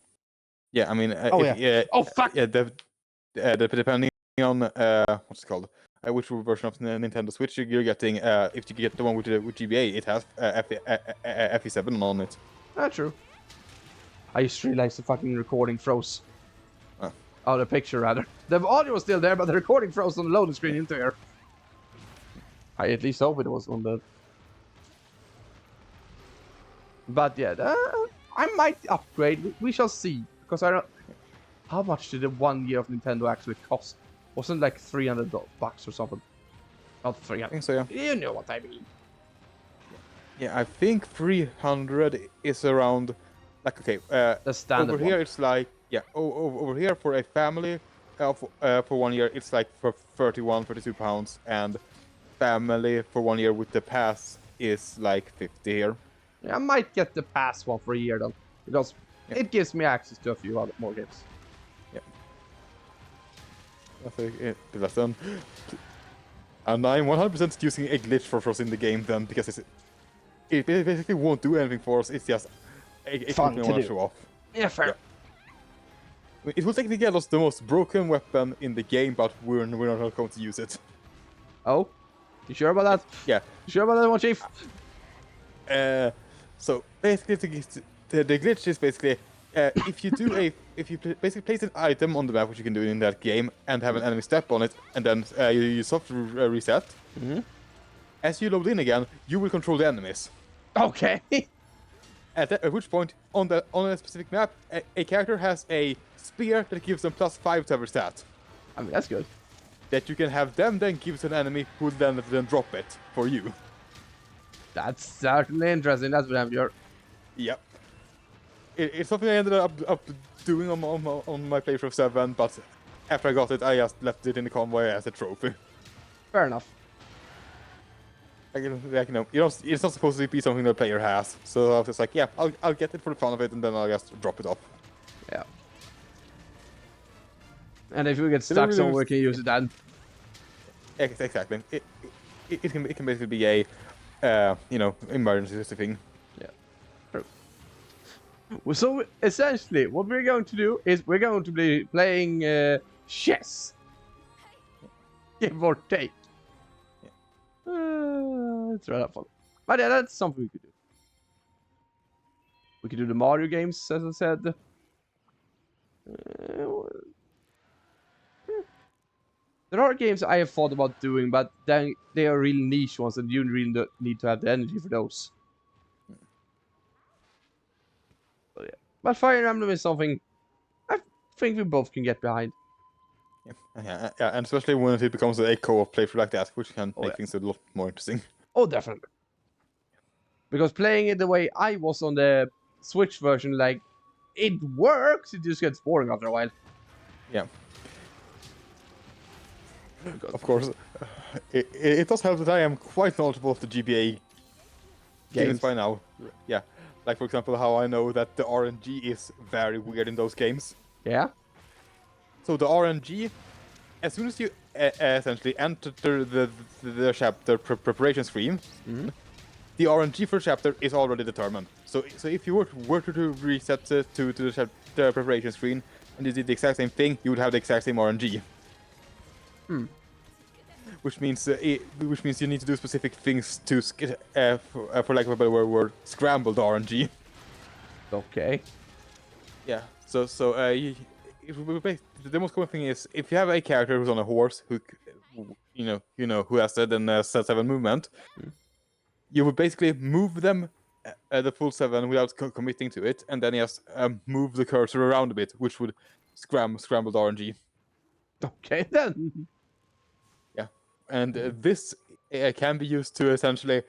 [SPEAKER 2] Oh, fuck!
[SPEAKER 1] Yeah, depending on what's it called, which version of the Nintendo Switch you're getting, if you get the one with GBA, it has FE7 on it.
[SPEAKER 2] Not true. I just realized the fucking recording froze. Oh, the picture rather. The audio was still there, but the recording froze on the loading screen into here. I at least hope it was on the... But yeah, I might upgrade. We shall see. Because I don't... How much did the 1 year of Nintendo actually cost? Wasn't it like $300 or something? Not 300.
[SPEAKER 1] I think so, yeah.
[SPEAKER 2] You know what I mean.
[SPEAKER 1] Yeah, I think 300 is around... Like, okay,
[SPEAKER 2] the standard
[SPEAKER 1] over here it's like... Yeah, over here for a family, for 1 year, it's like for 32 pounds, and family for 1 year with the pass is like 50 here.
[SPEAKER 2] Yeah, I might get the pass one for a year then, because it gives me access to a few other more games.
[SPEAKER 1] Yeah. I think that's done. And I'm 100% using a glitch for us in the game then, because it basically won't do anything for us, it's just a
[SPEAKER 2] fun
[SPEAKER 1] thing I want to show off.
[SPEAKER 2] Yeah, fair.
[SPEAKER 1] Yeah. It will technically get us the most broken weapon in the game, but we're not going to use it.
[SPEAKER 2] Oh? You sure about that?
[SPEAKER 1] Yeah.
[SPEAKER 2] You sure about that one, Chief?
[SPEAKER 1] So basically, the glitch is basically if you basically place an item on the map, which you can do in that game, and have an enemy step on it, and then you soft reset.
[SPEAKER 2] Mm-hmm.
[SPEAKER 1] As you load in again, you will control the enemies.
[SPEAKER 2] Okay.
[SPEAKER 1] At which point, on a specific map, a character has a spear that gives them +5 to every stat.
[SPEAKER 2] I mean, that's good.
[SPEAKER 1] That you can have them then give to an enemy who then drop it for you.
[SPEAKER 2] That's certainly interesting. That's what I'm sure.
[SPEAKER 1] Yep. It's something I ended up doing on my playthrough of 7, but after I got it, I just left it in the convoy as a trophy.
[SPEAKER 2] Fair enough.
[SPEAKER 1] It's not supposed to be something the player has, so I was just like, yeah, I'll get it for the fun of it, and then I'll just drop it off.
[SPEAKER 2] Yeah. And if we get stuck somewhere, we can use it then.
[SPEAKER 1] Exactly. It can basically be a emergency thing.
[SPEAKER 2] Yeah. True. So essentially, what we're going to do is we're going to be playing chess. Give or take. It's rather fun. But yeah, that's something we could do. We could do the Mario games, as I said. There are games I have thought about doing, but then they are really niche ones, and you really don't need to have the energy for those. But yeah, but Fire Emblem is something I think we both can get behind.
[SPEAKER 1] Yeah, and especially when it becomes a co-op playthrough like that, which can make things a lot more interesting.
[SPEAKER 2] Oh, definitely. Because playing it the way I was on the Switch version, like, it works. It just gets boring after a while.
[SPEAKER 1] Yeah. Of course, it does help that I am quite knowledgeable of the GBA games by now. Yeah, like for example, how I know that the RNG is very weird in those games.
[SPEAKER 2] Yeah.
[SPEAKER 1] So the RNG, as soon as you essentially enter the chapter preparation screen, the RNG for chapter is already determined. So if you were to reset to the chapter preparation screen and you did the exact same thing, you would have the exact same RNG. Which means you need to do specific things to for lack of a better word, scramble the RNG.
[SPEAKER 2] Okay.
[SPEAKER 1] Yeah. So the most common thing is if you have a character who's on a horse who who has the 7 movement, you would basically move them the full 7 without committing to it, and then just move the cursor around a bit, which would scramble the RNG.
[SPEAKER 2] Okay then.
[SPEAKER 1] Yeah, and this can be used to essentially,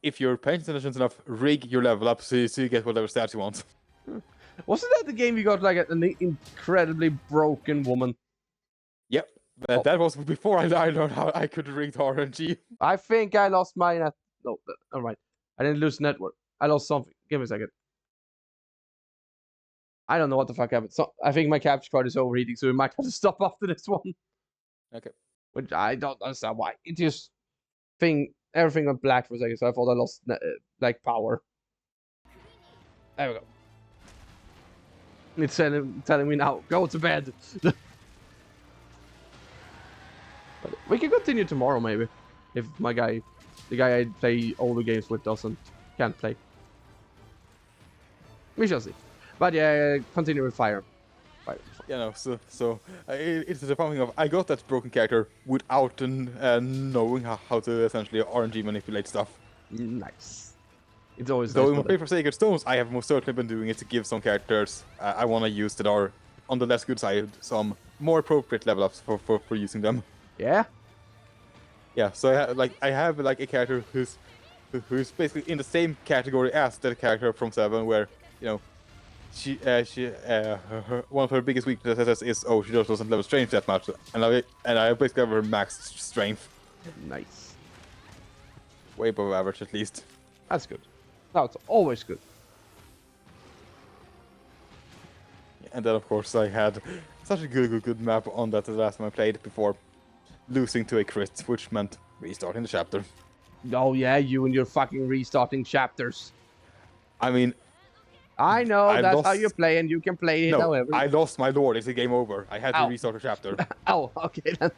[SPEAKER 1] if you're paying attention enough, rig your level up so you get whatever stats you want.
[SPEAKER 2] Wasn't that the game you got like an incredibly broken woman?
[SPEAKER 1] Yep, that was before I learned how I could rig the RNG.
[SPEAKER 2] I think I lost my net. No, never mind. I didn't lose network. I lost something. Give me a second. I don't know what the fuck happened. So I think my capture card is overheating, so we might have to stop after this one.
[SPEAKER 1] Okay.
[SPEAKER 2] Which I don't understand why. It just everything went black for a second, so I thought I lost like power. There we go. It's telling me now, go to bed. But we can continue tomorrow maybe, if the guy I play older games with can't play. We shall see. But yeah, continue with Fire.
[SPEAKER 1] You know, so it's the fun thing of I got that broken character without knowing how to essentially RNG manipulate stuff.
[SPEAKER 2] Nice. It's always
[SPEAKER 1] Though
[SPEAKER 2] nice
[SPEAKER 1] in my play for Sacred Stones, I have most certainly been doing it to give some characters I want to use that are on the less good side some more appropriate level ups for using them.
[SPEAKER 2] Yeah.
[SPEAKER 1] Yeah, so I have a character who's basically in the same category as the character from 7, where one of her biggest weaknesses is she just doesn't level strength that much, and I basically have her max strength.
[SPEAKER 2] Nice.
[SPEAKER 1] Way above average at least.
[SPEAKER 2] That's good. That's always good.
[SPEAKER 1] And then of course I had such a good map on that the last time I played before losing to a crit, which meant restarting the chapter.
[SPEAKER 2] Oh yeah, you and your fucking restarting chapters.
[SPEAKER 1] I mean,
[SPEAKER 2] I know that's how you play, and you can play it however.
[SPEAKER 1] I lost my lord. It's a game over. I had to restart the chapter.
[SPEAKER 2] Oh, okay then.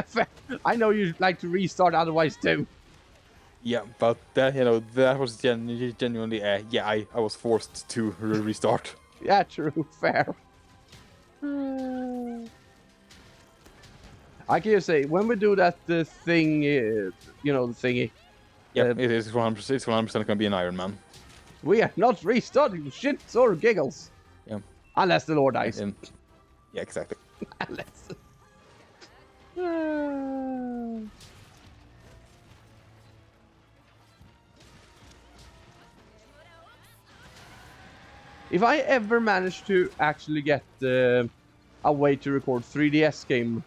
[SPEAKER 2] Fair. I know you like to restart otherwise too.
[SPEAKER 1] Yeah, but that was genuinely I was forced to restart.
[SPEAKER 2] Yeah, true, fair. I can just say when we do that thing, the thingy.
[SPEAKER 1] Yeah, it is 100%. It's 100% going to be an Iron Man.
[SPEAKER 2] We are not restarting shits or giggles.
[SPEAKER 1] Yeah.
[SPEAKER 2] Unless the Lord dies.
[SPEAKER 1] Yeah, exactly.
[SPEAKER 2] Unless. If I ever manage to actually get a way to record 3DS game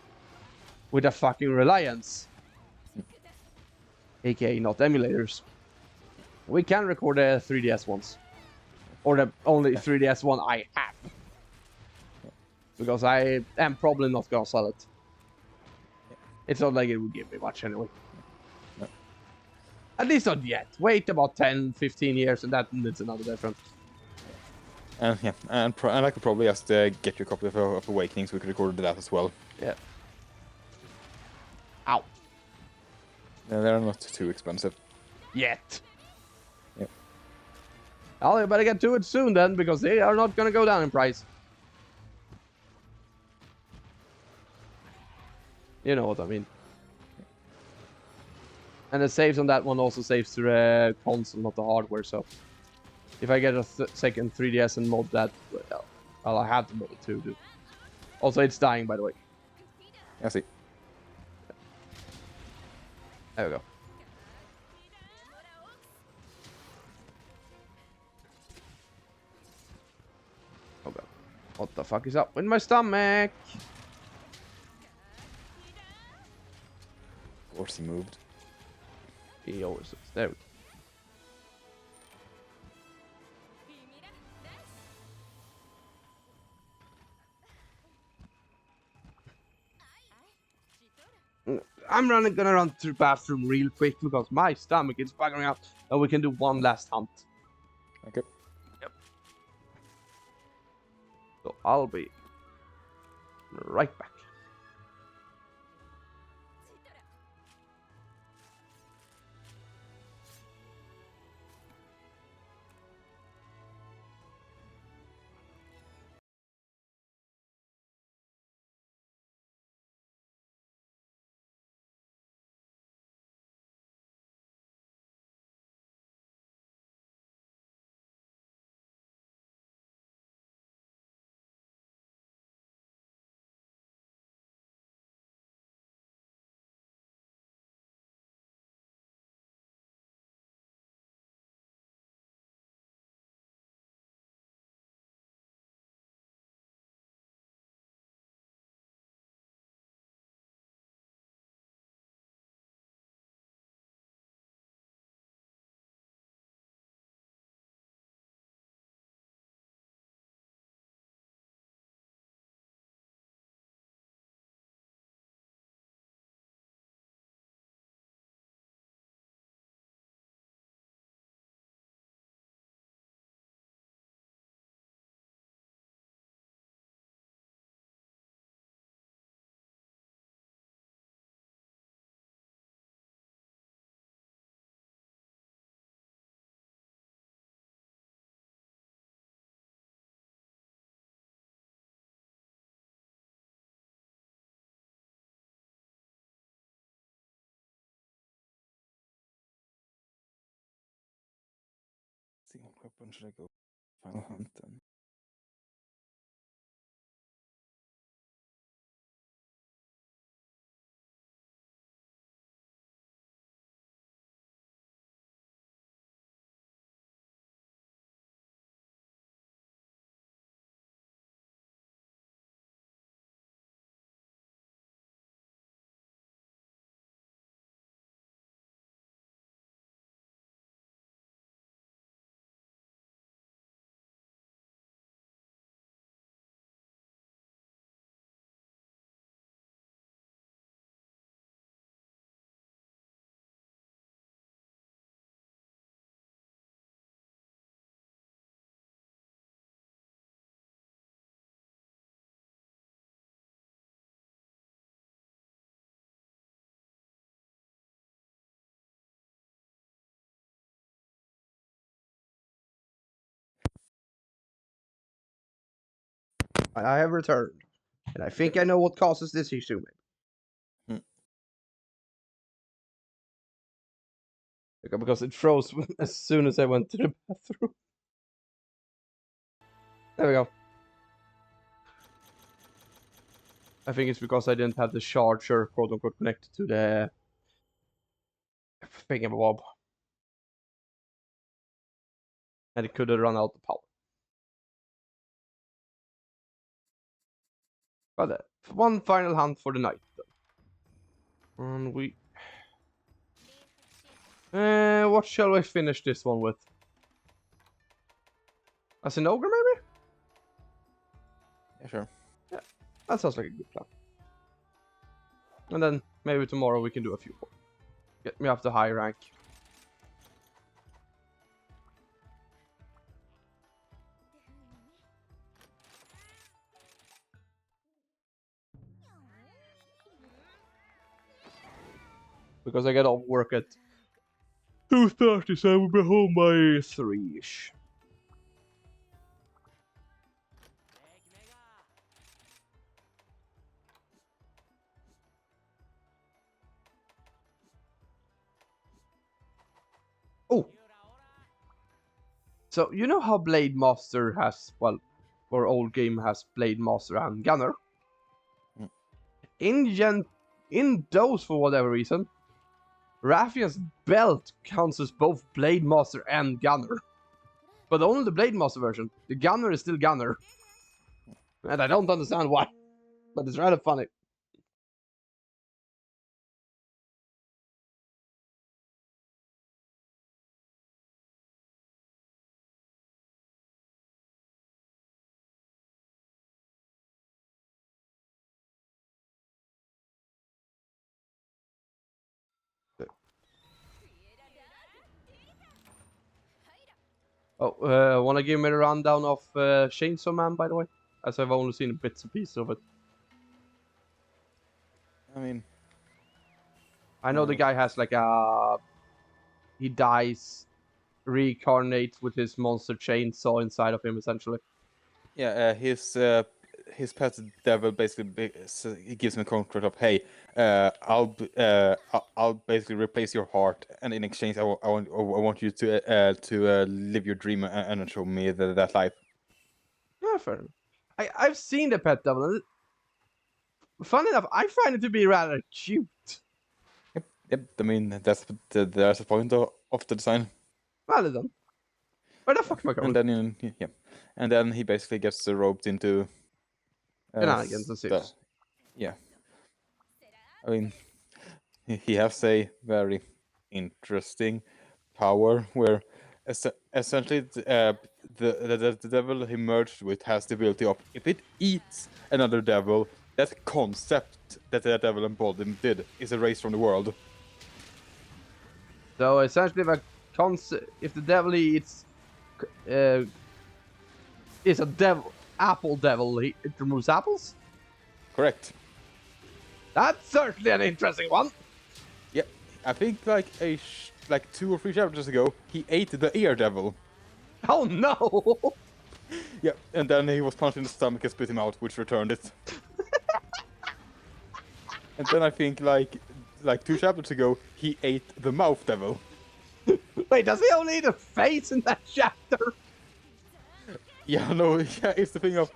[SPEAKER 2] with a fucking Reliance, aka not emulators, we can record the 3DS ones. Or the only 3DS one I have. Because I am probably not gonna sell it. It's not like it would give me much anyway.
[SPEAKER 1] No.
[SPEAKER 2] At least not yet. Wait about 10, 15 years and it's another difference.
[SPEAKER 1] And I could probably just get you a copy of Awakening so we could record that as well.
[SPEAKER 2] Yeah. Ow.
[SPEAKER 1] They're not too expensive.
[SPEAKER 2] Yet.
[SPEAKER 1] Yeah.
[SPEAKER 2] Well, you better get to it soon then, because they are not gonna go down in price. You know what I mean. And the saves on that one also saves to the console, not the hardware, so... If I get a second 3DS and mod that, well, I have to mod it too, dude. Also, it's dying, by the way.
[SPEAKER 1] I see.
[SPEAKER 2] There we go. Oh god. What the fuck is up with my stomach?
[SPEAKER 1] Of course he moved.
[SPEAKER 2] He always is. There we go. I'm gonna run to the bathroom real quick because my stomach is bugging out, and we can do one last hunt.
[SPEAKER 1] Okay.
[SPEAKER 2] Yep. So I'll be right back.
[SPEAKER 1] See what weapon should I go? Final hunt then.
[SPEAKER 2] I have returned, and I think I know what causes this issue. Maybe. Because it froze as soon as I went to the bathroom. There we go. I think it's because I didn't have the charger, quote unquote, connected to the thingamabob. And it could have run out of power. But one final hunt for the night. And we... what shall we finish this one with? As an ogre, maybe?
[SPEAKER 1] Yeah, sure.
[SPEAKER 2] Yeah, that sounds like a good plan. And then maybe tomorrow we can do a few more. Get me up to high rank. Because I get off work at 2:30, so I will be home by 3-ish. Oh! So, you know how Blade Master has, well, our old game has Blade Master and Gunner?
[SPEAKER 1] Mm.
[SPEAKER 2] In those, for whatever reason, Raffian's belt counts as both Blade Master and Gunner. But only the Blade Master version. The Gunner is still Gunner. And I don't understand why, but it's rather funny. Oh, want to give me a rundown of Chainsaw Man, by the way? As I've only seen bits and pieces of it.
[SPEAKER 1] I mean,
[SPEAKER 2] I know the guy has like a... He dies, reincarnates with his monster chainsaw inside of him, essentially.
[SPEAKER 1] yeah, his pet devil basically he gives him a contract of, hey, I'll basically replace your heart, and in exchange I want you to live your dream and show me that life.
[SPEAKER 2] Yeah, fair enough. I've seen the pet devil. And funny enough, I find it to be rather cute.
[SPEAKER 1] Yep, I mean that's the point of the design.
[SPEAKER 2] Well done. Where the fuck am I going?
[SPEAKER 1] And then and then he basically gets roped into
[SPEAKER 2] Shenanigans and serious.
[SPEAKER 1] yeah. I mean, he has a very interesting power where essentially the devil he merged with has the ability of, if it eats another devil, that concept that the devil embodied did is erased from the world.
[SPEAKER 2] So essentially, if the devil eats is a devil apple devil, it removes apples.
[SPEAKER 1] Correct.
[SPEAKER 2] That's certainly an interesting one.
[SPEAKER 1] Yeah, I think like like 2 or 3 chapters ago, he ate the ear devil.
[SPEAKER 2] Oh no!
[SPEAKER 1] Yeah, and then he was punched in the stomach and spit him out, which returned it. And then I think like 2 chapters ago, he ate the mouth devil.
[SPEAKER 2] Wait, does he only eat a face in that chapter?
[SPEAKER 1] Yeah, no, yeah, it's the thing of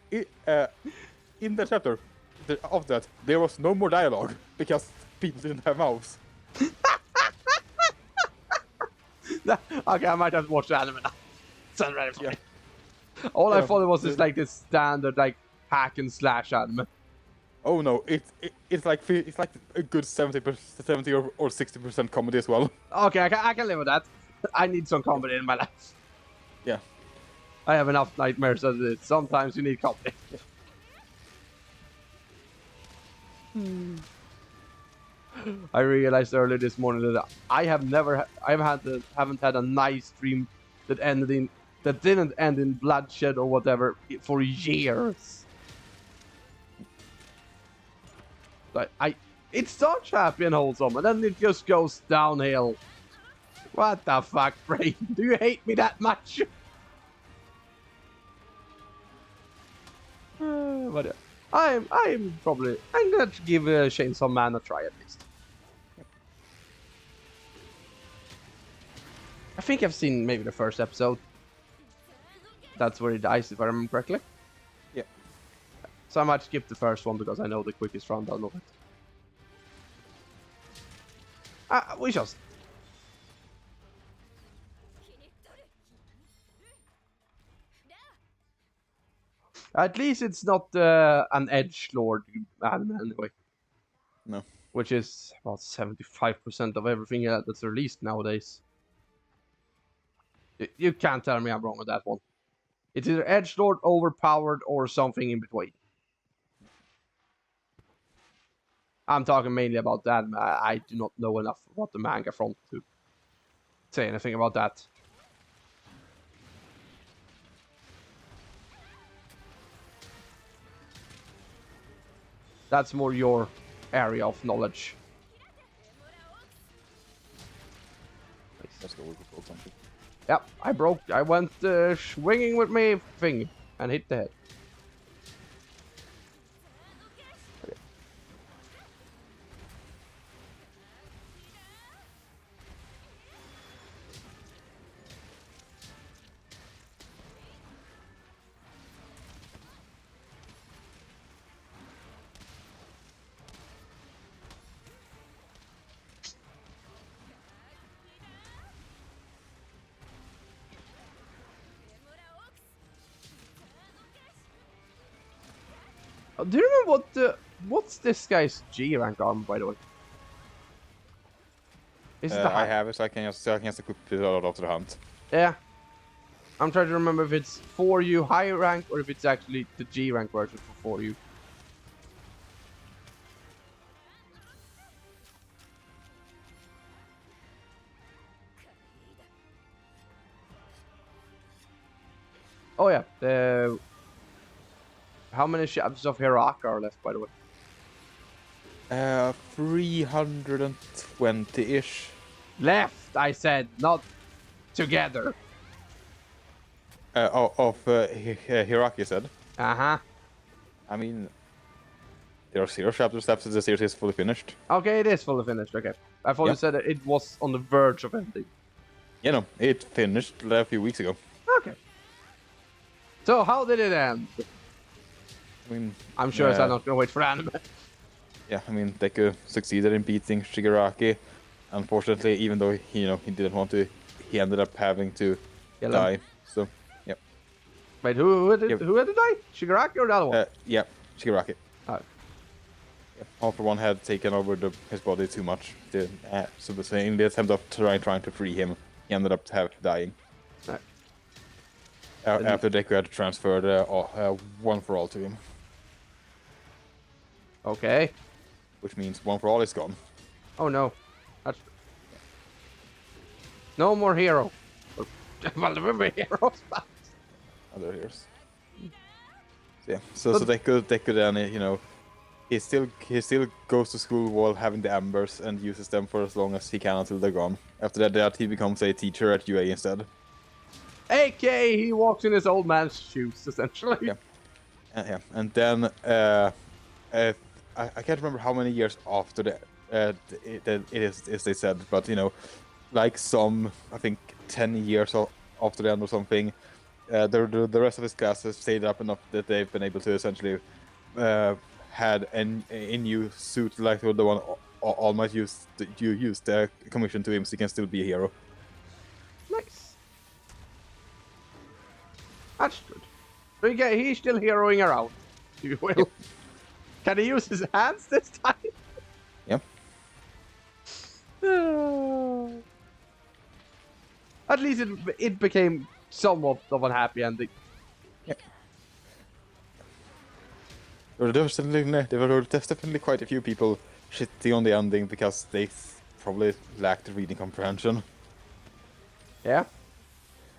[SPEAKER 1] in the chapter of that there was no more dialogue because people didn't have mouths.
[SPEAKER 2] Okay, I might have to watch the anime now. Sounds really funny.
[SPEAKER 1] Yeah.
[SPEAKER 2] All I
[SPEAKER 1] Yeah,
[SPEAKER 2] thought it was just like this standard like hack and slash anime.
[SPEAKER 1] Oh no, it's like a good 70 or 60% comedy as well.
[SPEAKER 2] Okay, I can live with that. I need some comedy in my life.
[SPEAKER 1] Yeah.
[SPEAKER 2] I have enough nightmares as it is. Sometimes you need comedy. I realized earlier this morning that I haven't had a nice dream that didn't end in bloodshed or whatever for years. Like it starts happy and wholesome, and then it just goes downhill. What the fuck, Brain? Do you hate me that much? But yeah, I'm gonna give Chainsaw Man a try at least. I think I've seen maybe the first episode. That's where he dies, if I remember correctly.
[SPEAKER 1] Yeah.
[SPEAKER 2] So I might skip the first one because I know the quickest rundown of it. We shall see. At least it's not an edgelord anime anyway.
[SPEAKER 1] No.
[SPEAKER 2] Which is about 75% of everything that's released nowadays. You can't tell me I'm wrong with that one. It's either edgelord, overpowered, or something in between. I'm talking mainly about that. I do not know enough about the manga front to say anything about that. That's more your area of knowledge.
[SPEAKER 1] Let's go with the full country.
[SPEAKER 2] Yep, I went swinging with my thing and hit the head. Do you remember what's this guy's G rank armor, by the way? Is it the
[SPEAKER 1] I
[SPEAKER 2] high?
[SPEAKER 1] have it, so I can just equip it out after the hunt.
[SPEAKER 2] Yeah. I'm trying to remember if it's for you high rank or if it's actually the G rank version for you. Oh yeah. How many ships of Hiraka are left, by the way?
[SPEAKER 1] 320-ish.
[SPEAKER 2] Left, I said, not together.
[SPEAKER 1] Hiraki said.
[SPEAKER 2] Uh-huh.
[SPEAKER 1] I mean, there are 0 chapters left, so the series is fully finished.
[SPEAKER 2] Okay, it is fully finished, okay. I thought you said that it was on the verge of ending.
[SPEAKER 1] You know, it finished a few weeks ago.
[SPEAKER 2] Okay. So, how did it end?
[SPEAKER 1] I mean,
[SPEAKER 2] I'm sure I'm not gonna wait for anime.
[SPEAKER 1] yeah, I mean, Deku succeeded in beating Shigaraki. Unfortunately, even though he didn't want to, he ended up having to die. So, yeah.
[SPEAKER 2] Wait, who had to die? Shigaraki or the other one?
[SPEAKER 1] Yeah, Shigaraki.
[SPEAKER 2] Oh.
[SPEAKER 1] Yeah, All For One had taken over his body too much. So in the attempt of trying to free him, he ended up dying.
[SPEAKER 2] Right.
[SPEAKER 1] After Deku had transferred One For All to him.
[SPEAKER 2] Okay.
[SPEAKER 1] Which means One For All is gone.
[SPEAKER 2] Oh no. That's... No more hero. Well, there will be heroes, but...
[SPEAKER 1] Other heroes. So yeah, so Deku then, he still goes to school while having the embers and uses them for as long as he can until they're gone. After that, he becomes a teacher at UA instead.
[SPEAKER 2] AKA, he walks in his old man's shoes, essentially.
[SPEAKER 1] Yeah. And then I can't remember how many years after that it is they said, but like some, I think 10 years after the end or something, the rest of his class has stayed up enough that they've been able to essentially had a new suit like the one All Might used the commission to him, so he can still be a hero.
[SPEAKER 2] Nice. That's good. So he's still heroing around, if you will.
[SPEAKER 1] Yep.
[SPEAKER 2] Can he use his hands this time?
[SPEAKER 1] Yep.
[SPEAKER 2] At least it became somewhat of a happy ending.
[SPEAKER 1] Yep. There were definitely quite a few people shitting on the ending because they probably lacked reading comprehension.
[SPEAKER 2] Yeah?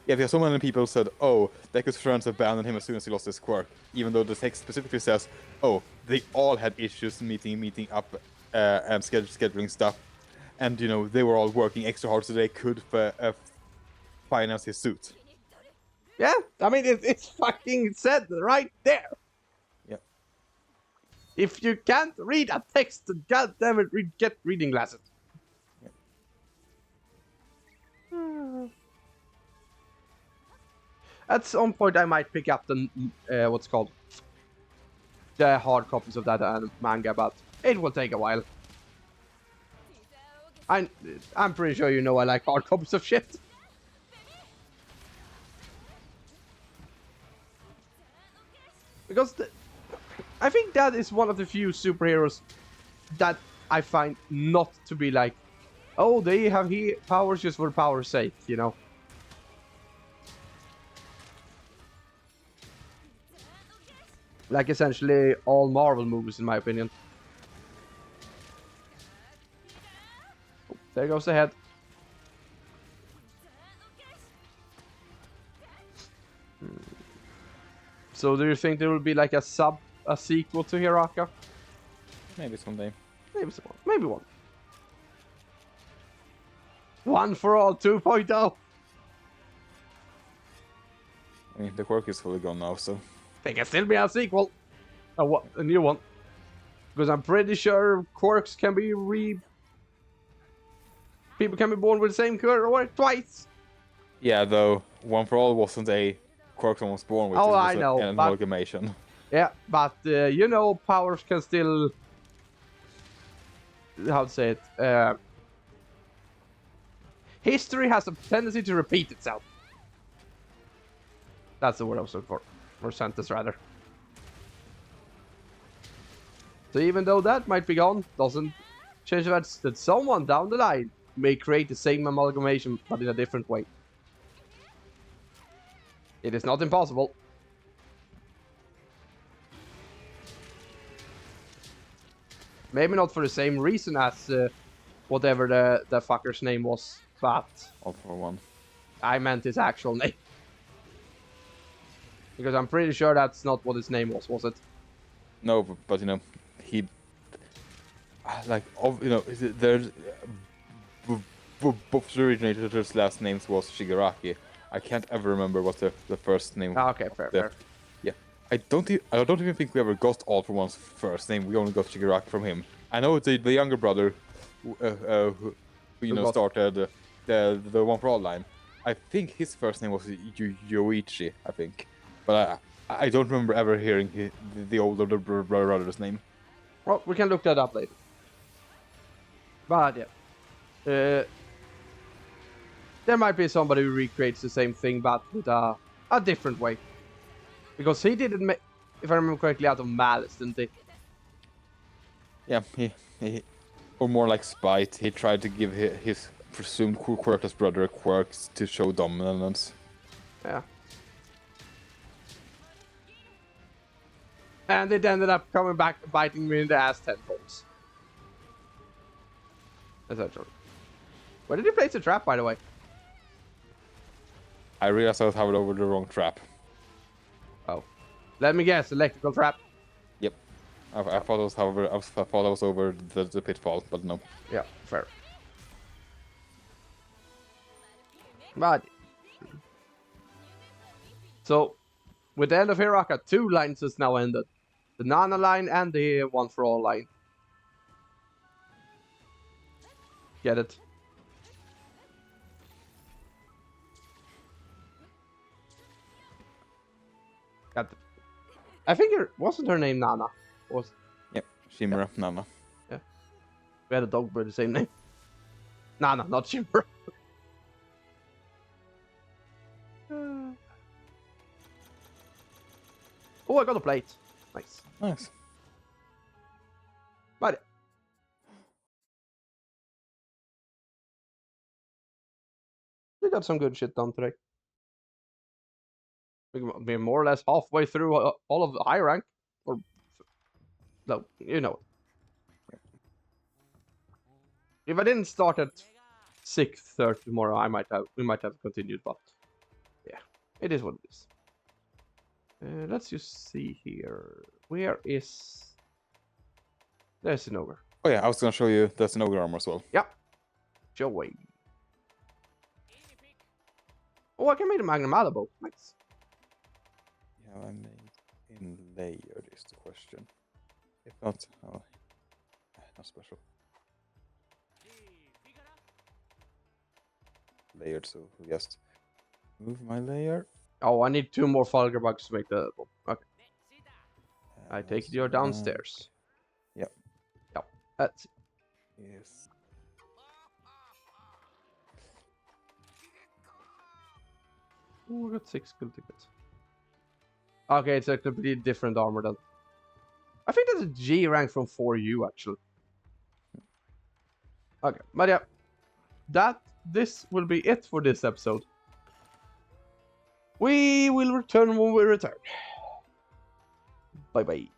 [SPEAKER 1] Yeah, because so many people said, oh, Deku's friends abandoned him as soon as he lost his quirk, even though the text specifically says, oh, they all had issues meeting up and scheduling stuff, and they were all working extra hard so they could finance his suit.
[SPEAKER 2] Yeah, I mean, it's fucking said right there.
[SPEAKER 1] Yeah.
[SPEAKER 2] If you can't read a text, goddammit, get reading glasses. Yeah. At some point, I might pick up the what's it called, the hard copies of that manga, but it will take a while. I'm pretty sure you know I like hard copies of shit. Because I think that is one of the few superheroes that I find not to be like, oh, they have powers just for power's sake, Like essentially all Marvel movies, in my opinion. Oh, there goes the head. So do you think there will be like a sequel to Hiraka?
[SPEAKER 1] Maybe someday.
[SPEAKER 2] Maybe one. One for All 2.0.
[SPEAKER 1] I mean, the quirk is fully gone now, so...
[SPEAKER 2] There can still be a sequel. A new one. Because I'm pretty sure quirks can be People can be born with the same quirk twice.
[SPEAKER 1] Yeah, though, One For All wasn't a quirk someone was born with.
[SPEAKER 2] Oh,
[SPEAKER 1] it was
[SPEAKER 2] I know,
[SPEAKER 1] an amalgamation.
[SPEAKER 2] Yeah, but powers can still... How to say it? History has a tendency to repeat itself. That's the word I was looking for. Or sentence, rather. So even though that might be gone, doesn't change the fact that someone down the line may create the same amalgamation, but in a different way. It is not impossible. Maybe not for the same reason as whatever the fucker's name was, but
[SPEAKER 1] All for one.
[SPEAKER 2] I meant his actual name. Because I'm pretty sure that's not what his name was it?
[SPEAKER 1] No, but you know, he like you know, there's both the originators' last names was Shigaraki. I can't ever remember what the first name.
[SPEAKER 2] Ah, okay, fair.
[SPEAKER 1] Yeah, I don't even think we ever got All for One's first name. We only got Shigaraki from him. I know the younger brother, who you know started the One for All line. I think his first name was Yoichi. I think, but I don't remember ever hearing the older brother's name.
[SPEAKER 2] Well, we can look that up later. But yeah, there might be somebody who recreates the same thing, but with a different way. Because he didn't make, if I remember correctly, out of malice, didn't he?
[SPEAKER 1] Yeah, he or more like spite. He tried to give his presumed quirkless brother quirks to show dominance.
[SPEAKER 2] Yeah. And it ended up coming back, biting me in the ass tenfold. Essentially. Where did you place the trap, by the way?
[SPEAKER 1] I realized I was having over the wrong trap.
[SPEAKER 2] Oh. Let me guess, electrical trap?
[SPEAKER 1] Yep. I thought I was over the pitfall, but no.
[SPEAKER 2] Yeah, fair. But so with the end of Hiraka, 2 lines has now ended. The Nana line and the One for All line. Get it? Got it. I think it wasn't her name Nana. Was
[SPEAKER 1] Yep. Shimura, Nana.
[SPEAKER 2] yeah. We had a dog with the same name. Nana, not Shimura. Oh, I got a plate. Nice.
[SPEAKER 1] Nice.
[SPEAKER 2] But we got some good shit done today. We're more or less halfway through all of the high rank. Or no, you know. If I didn't start at 6:30 tomorrow, we might have continued, but yeah, it is what it is. Let's just see here. Where is... There's an ogre.
[SPEAKER 1] Oh yeah, I was gonna show you the Sinoga armor as well.
[SPEAKER 2] Yep. Joey. Oh, I can make a Magnum Malibu. Nice.
[SPEAKER 1] Yeah, I made in layered is the question. If not, oh, not special. Layered, so just move my layer.
[SPEAKER 2] Oh, I need 2 more Fulgur bugs to make the... Okay. I take it you're downstairs.
[SPEAKER 1] Yep.
[SPEAKER 2] Yep. That's...
[SPEAKER 1] Yes.
[SPEAKER 2] Oh, I got 6 skill tickets. Okay, it's a completely different armor then. I think that's a G rank from 4U actually. Okay, but yeah. This will be it for this episode. We will return when we return. Bye bye.